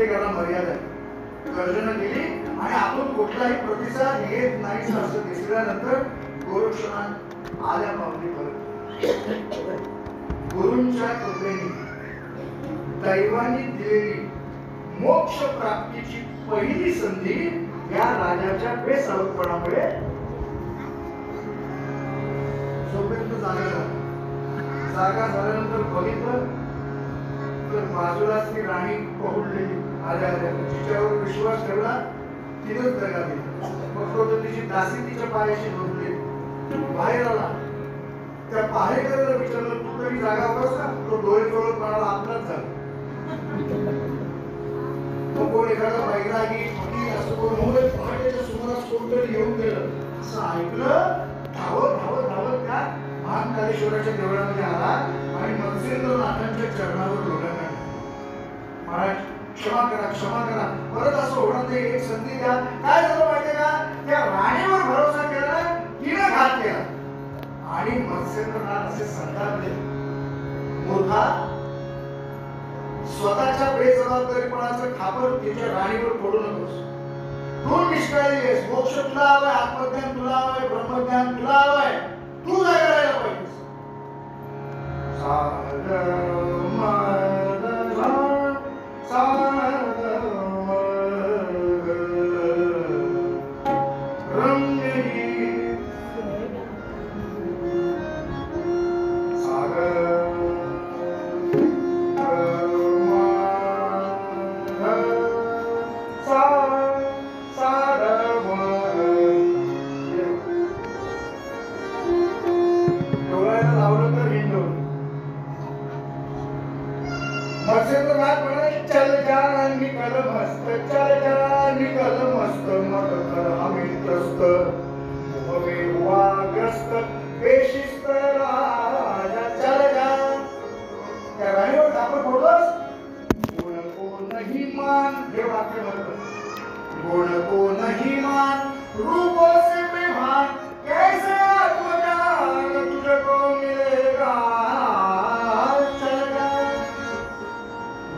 प्रत्येकाला मर्यादा आहे. गर्जना केली आणि आपण कुठलाही प्रतिसाद येत नाही असं दिसल्यानंतर गोरक्षणात आल्या पावली परत. गुरूंच्या कृपेने दैवाने दिलेली मोक्ष प्राप्तीची पहिली संधी या राजाच्या बेसावधपणामुळे जोपर्यंत जागा झाल्यानंतर बघितलं तर बाजूलाच ती राणी पहुडलेली आल्या तिच्यावर विश्वास ठेवला, तिनंच दगा दिला. मग तो तिची दासी तिच्या पायाशी झोपली. बाहेर आला, त्या पहारेकराला विचारलं, तू तरी जागा होतास का? तो डोळे चोळत म्हणाला, आपलाच झाला. मग कोण एखादा वैरागी फकीर असं कोण मुंबईत पहाटेच्या सुमारास कोणतरी येऊन गेलं असं ऐकलं, धावत धावत धावत त्या महाकालेश्वराच्या देवळामध्ये आला आणि मत्स्येंद्रनाथांच्या चरणावर लोटा काढला. महाराज क्षमा करा, क्षमा करा, परत असं होणार नाही, एक संधी द्या. काय झालं माहितीये का, त्या राणीवर भरोसा केला, तिने घात केला आणि मत्स्येंद्रनाथ असे संतापले, मूर्खा, स्वतःच्या बेजबाबदारीपणाचं खापर तिच्या राणीवर फोडू नकोस. तू निष्काळजी आहेस, मोक्ष तुला हवाय, आत्मज्ञान तुला हवाय, ब्रह्मज्ञान तुला हवाय, तू जागा राहायला पाहिजेस. मत्स्येंद्रनाथ म्हणाले, चल जा निकल मस्त, चल जा निकल मस्त, मत कर हमी त्रस्त, मोहवेवाग्रस्त, बेशिस्त राजा, चल जा. त्या राणीवर धापड फोडलंस. गुण को नहीं मान, हे वाक्य म्हणतं, गुण को नहीं मान, रूप से बेभान, कैसे आत्मज्ञान तुझको मिलेगा.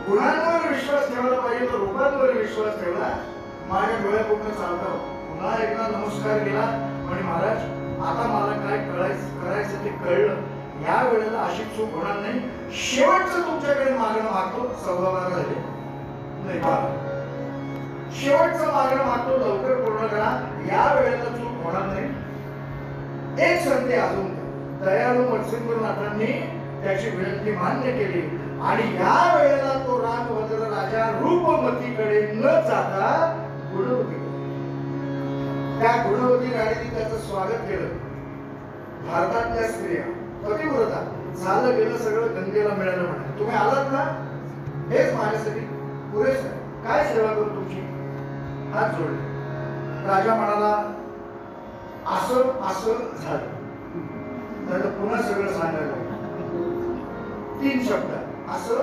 गुणांवर विश्वास ठेवला पाहिजे, तर रूपांवर विश्वास ठेवला. माझ्या डोळ्यापुढे चालतो, पुन्हा एकदा नमस्कार केला आणि महाराज, आता मला काय करायचं ते कळलं. या वेळेला अशी चूक होणार नाही. शेवटचं तुमच्याकडे मागणं मागतो, सव्वा झाले नाही बारा, शेवटचं मागणं मागतो, लवकर पूर्ण करा. या वेळेला चूक होणार नाही. एक संधी अजून. दयाळू मत्स्येंद्रनाथांनी त्याची विनंती मान्य केली आणि या वेळेला तो रामभद्र राजा रूपमतीकडे न जाता गुणवती, त्या गुणवती राणीने त्याचं स्वागत केलं. भारतातल्या स्त्रिया पतिव्रता, झालं गेलं सगळं गंगेला मिळालं म्हणे. तुम्ही आलात ना, हेच माझ्यासाठी पुरेसं आहे. काय सेवा करू तुमची? हात जोडले. राजा म्हणाला, असं असं झालं. तर पुन्हा सगळं सांगायला 3 शब्द, असं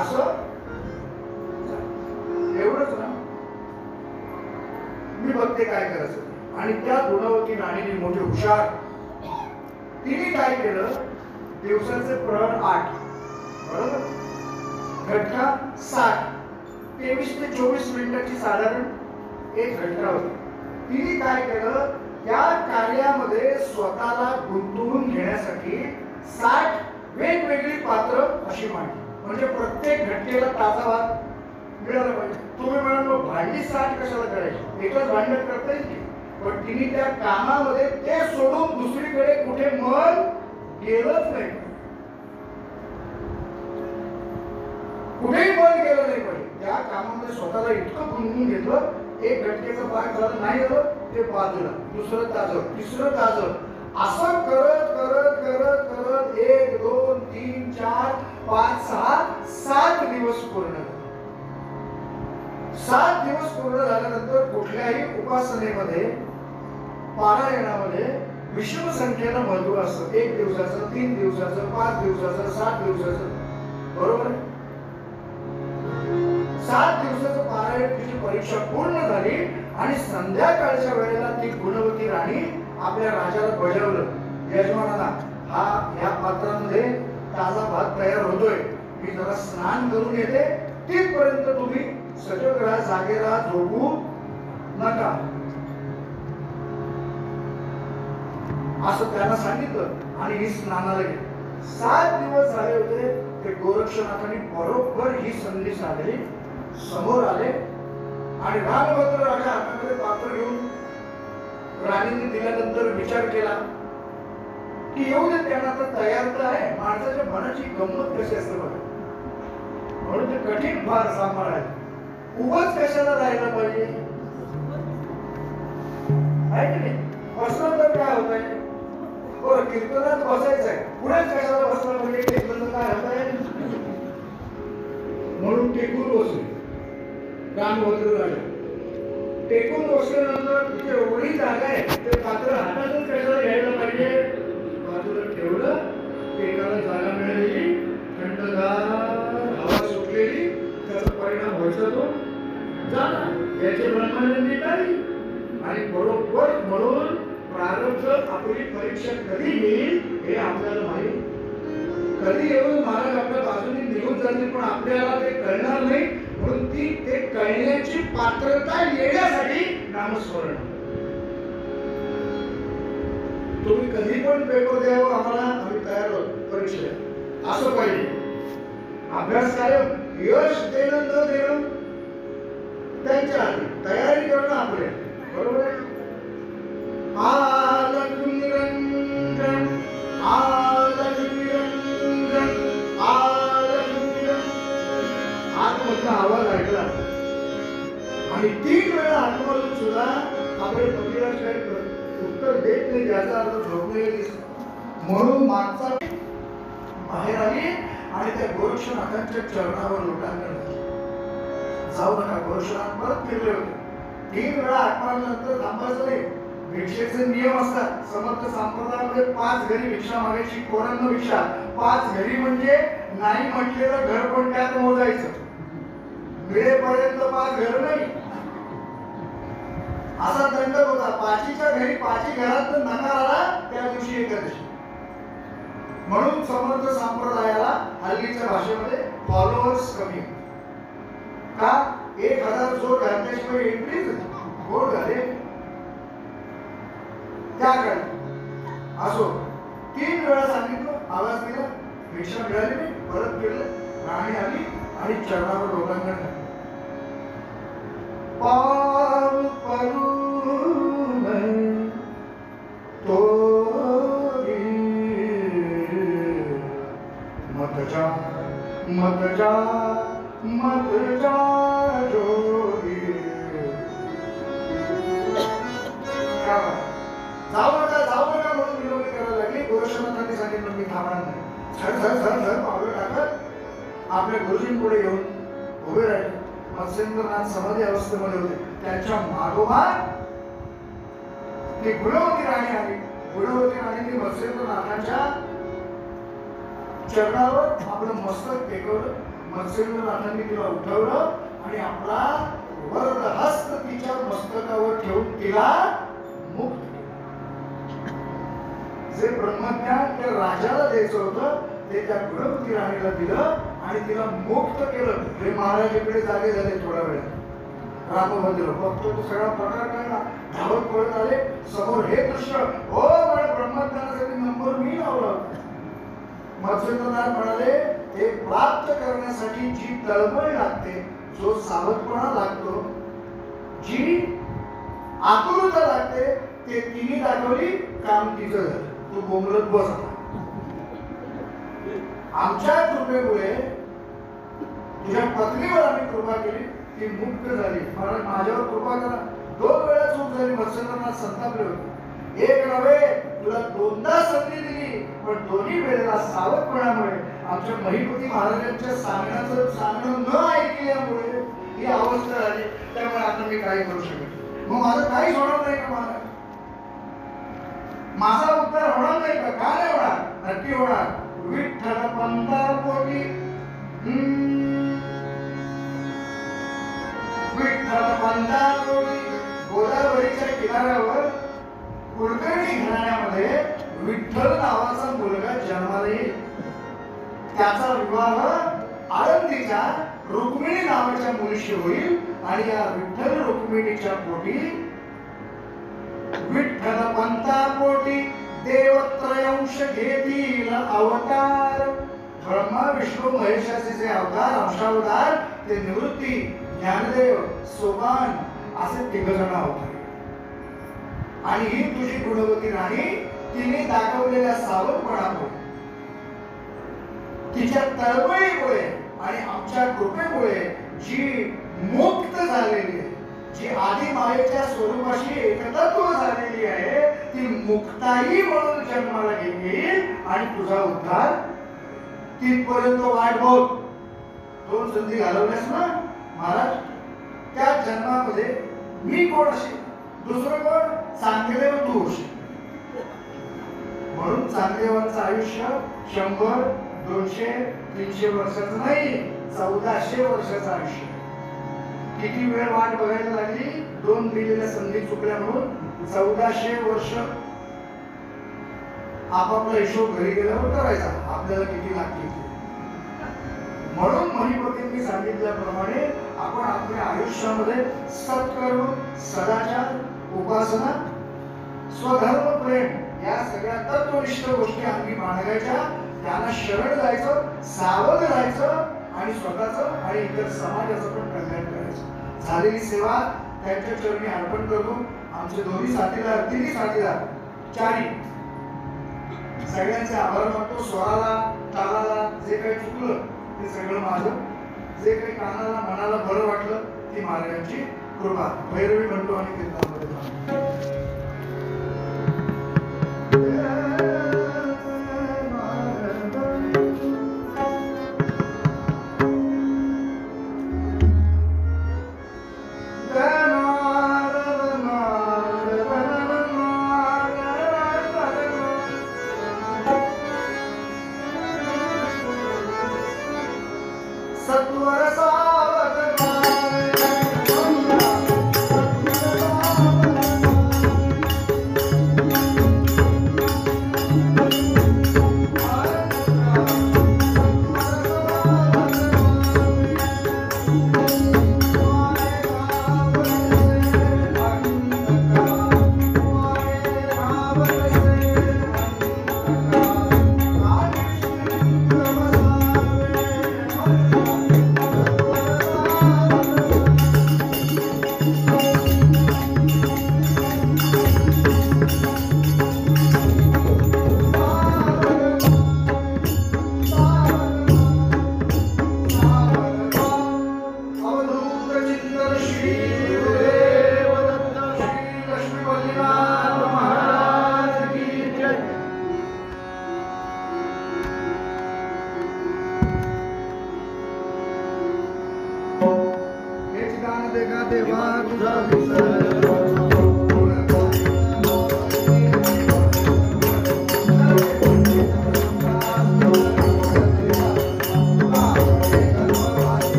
असं एवढंच ना, मी बघते काय करायचं. आणि त्या गुणवती राणीने मोठी हुशार, तिने काय केलं, दिवसाचे प्रहर 8 बरोबर, घटका 60, 23 ते 24 मिनिटाची साधारण एक घटका होती. तिने काय केलं, त्या कार्यामध्ये स्वतःला गुंतवून घेण्यासाठी 60 वेगवेगळी पात्र अशी मांडली. म्हणजे प्रत्येक घटनेला ताजा भाग मिळाला पाहिजे. तुम्ही म्हणाल भांडी 60 कशाला करायची, एकच भांडण करता येईल की, पण तिने त्या कामामध्ये ते सोडून दुसरीकडे कुठे मन गेलंच नाही, कुठेही मन गेलं नाही पाहिजे. त्या कामामध्ये स्वतःला इतकं गुंतवून घेतलं, एक घटकेचा भाग झालं नाही झालं ते बाजूला, दुसरं ताजं, तिसरं ताजं, असं करत करत करत करत 1 2 3 4 5 6 7 दिवस पूर्ण झाले. 7 दिवस पूर्ण झाल्यानंतर कुठल्याही उपासनेमध्ये, पारायणामध्ये विषम संख्येनं महत्व असतं. 1 दिवसाचं, 3 दिवसाचं, 5 दिवसाचं, 7 दिवसाचं, बरोबर. 7 दिवसाचं पारायण तिची परीक्षा पूर्ण झाली आणि संध्याकाळच्या वेळेला ती गुणवती राणी आपल्या राजाला बजावलं, यजमानाला, ह्या पात्रामध्ये ताजा भात तयार होतोय, मी जरा स्नान करून येते, तिथपर्यंत तुम्ही वेळा जागेला झोपू नका असं त्यांना सांगितलं आणि ही स्नानाला गेली. 7 दिवस झाले होते ते गोरक्षनाथांनी बरोबर ही संधी साधली. समोर आले आणि रामभद्र राजा हातामध्ये पात्र घेऊन राणीने दिल्यानंतर विचार केला की येऊ दे, त्यांना तर तयार तर आहे. माणसाच्या मनाची गंमत कशी असते बघा, म्हणून ते कठीण फार सांभाळायला. उगाच कशाला राहायला पाहिजे आहे की नाही? बसलं तर काय होत आहे? बरं, कीर्तनात बसायचं आहे, पुढेच कशाला बसलं म्हणजे कीर्तन काय होत आहे? म्हणून टेकून बसले रामभद्र राजा. टेकून बसल्यानंतर तिथे एवढी जागा आहे, ते पात्र हातातून कशाला घ्यायला पाहिजे? बाजूला ठेवलं, एकाला जागा मिळालेली, थंडगार हवा सुटलेली, त्याचा परिणाम व्हायचा तो झाला. याचे ब्रह्मानंदी नाही. आणि बरोबर म्हणून प्रारब्ध आपली परीक्षा कधी येईल हे आपल्याला माहित. कधी येऊन महाराज आपल्या बाजूने निघून जातील पण आपल्याला ते कळणार नाही. म्हणून ती ते कळण्याची पात्रता येण्यासाठी नामस्मरण. तुम्ही कधी पण पेपर द्यावं, आम्हाला आम्ही तयार आहोत परीक्षेला असं पाहिजे. अभ्यास कायम, यश देणं न देणं त्यांच्या आधी, तयारी करणं आपल्या बरोबर आहे. आतमधला आवाज ऐकला आणि 3 वेळा आतमधून सुद्धा आपले पतीला काही उत्तर देत नाही, याचा अर्थ झोपलेले दिसतो. म्हणून मागचा बाहेर आली आणि त्या गोरक्षनाथांच्या चरणावर लोटांगण जाऊ नका. गोरक्षनाथ परत फिरले होते. 3 वेळा आत्मानंतर थांबायचं नाही. भिक्षेचे नियम असतात. समर्थ संप्रदायामध्ये 5 घरी भिक्षा मागायची, कोरांना भिक्षा. 5 घरी म्हणजे नाही म्हटलेलं घर पण त्यात मोजायचं. वेळेपर्यंत 5 घर नाही असा दंड होता. 5च्या घरी 5 घरात नकार आला त्या दिवशी एकादशी. म्हणून समर्थ संप्रदायाला हल्लीच्या भाषेमध्ये फॉलोअर्स कमी का? 1000 जोड घातल्याशिवाय एंट्रीच गोड झाले त्या काळी. असो 3 वेळा सांगितलं, आवाज दिला, भिक्षा मिळाली नाही, परत फिरलं. राणी आली आणि चरणावर लोकांना पाव परून तोरी मतजा मतजा मतजा जोगी. जाऊ नका म्हणून विनोदी करायला लागली. गोरक्षनाथांनी सांगितलं मी थांबणार नाही. झड झड झड झड पावलं टाकत आपल्या गुरुजींपुढे येऊन उभे राहिले. मत्स्येंद्रनाथ समाधी अवस्थेमध्ये होते. त्यांच्या मागोमाग ती गुणवती राणी आली. गुणवती राणीने मत्स्येंद्रनाथांच्या चरणावर आपलं मस्तक टेकवलं. मत्स्येंद्रनाथांनी तिला उठवलं आणि आपला वरद हस्त तिच्या मस्तकावर ठेवून तिला मुक्त. जे ब्रह्मज्ञान त्या राजाला द्यायचं होतं ते त्या गुणवती राणीला दिलं आणि तिला मुक्त केलं. हे महाराज इकडे जागे झाले थोडा वेळ. रामभद्र बघतो तो सगळा प्रकार कळला, धावत पळत आले समोर. हे दृश्य, हो मला ब्रह्मज्ञानासाठी नंबर मी लावला होता. मत्स्येंद्रनाथ म्हणाले ते प्राप्त करण्यासाठी जी तळमळ लागते, जो सावधपणा लागतो, जी आतुरता लागते, ते तिने दाखवली. काम तिचं झालं. तू बोंबलत बस. आमच्या कृपेमुळे तुझ्या पत्नीवर आम्ही कृपा केली, ती मुक्त झाली. महाराज माझ्यावर कृपा करा. 2 वेळा चूक झाली. मत्स्येंद्रनाथ संतापले होते. एक नव्हे, तुला 2दा संधी दिली, पण दोन्ही वेळेला सावधपणामुळे आमच्या महिपती महाराजांच्या सांगणं न ऐकल्यामुळे ही अवस्था झाली. त्यामुळे आता मी काय करू शकत? मग माझं काहीच होणार नाही का महाराज? माझा उत्तर होणार नाही का? का नाही होणार? नक्की होणार. विठ्ठल पंथा पोटी विठ्ठल पंथा पोटी गोदावरीच्या किनाऱ्यावर कुलकर्णी घराण्यामध्ये विठ्ठल नावाचा मुलगा जन्माला येईल. त्याचा विवाह आळंदीच्या रुक्मिणी नावाच्या मुलीशी होईल आणि या विठ्ठल रुक्मिणीच्या पोटी विठ्ठल पंथा पोटी देवत्रयंश घेतील अवतार. ब्रह्मा विष्णू महेशाचे जे अवतार अंशावतार ते निवृत्ती, ज्ञानदेव, सोपान असे 3 जण अवतार. आणि ही तुझी गुणवती राणी तिने दाखवलेल्या सावधपणामुळे, तिच्या तळमळीमुळे आणि आमच्या कृपेमुळे जी मुक्त झालेली आहे, जी आदी मायेच्या स्वरूपाशी एकतत्व झालेली आहे, ती मुक्ताई म्हणून जन्माला येईल आणि तुझा उद्धार. तिथपर्यंत वाट बघ. 2 संधी घालवल्यास ना महाराज. त्या जन्मामध्ये मी कोण असेल, दुसरं कोण, चांगदेव तू होशील. म्हणून चांगदेवांचं आयुष्य 100, 200, 300 वर्षाचं नाही, 1400 वर्षाचं आयुष्य. किती वेळ वाट बघायला लागली, 2 दिलेल्या संधी चुकल्या म्हणून 1400 वर्ष आपापला हिशोब घरी गेल्यावर करायचा, आपल्याला किती लागतील. म्हणून मणिपतींनी सांगितल्याप्रमाणे आपण आपल्या आयुष्यामध्ये सत्कर्म, सदाचार, उपासना, स्वधर्म, प्रेम या सगळ्या तत्वनिष्ठ गोष्टी अंगी बाळगायच्या, त्यांना शरण जायचं, सावध राहायचं आणि स्वतःचं आणि इतर समाजाचं पण कल्याण करायचं. झालेली सेवा त्यांच्या चरणी अर्पण करतो. आमचे दोन्ही साथीदार, तिन्ही साथीदार, 4ही सगळ्यांचे आभार मानतो. स्वराला, तालाला जे काही चुकलं ते सगळं माझं, जे काही कानाला मनाला बरं वाटलं ती महाराजांची कृपा. भैरवी म्हणतो आणि कीर्तनामध्ये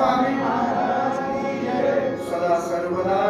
स्वामी महाराज की जय. सदा सर्वदा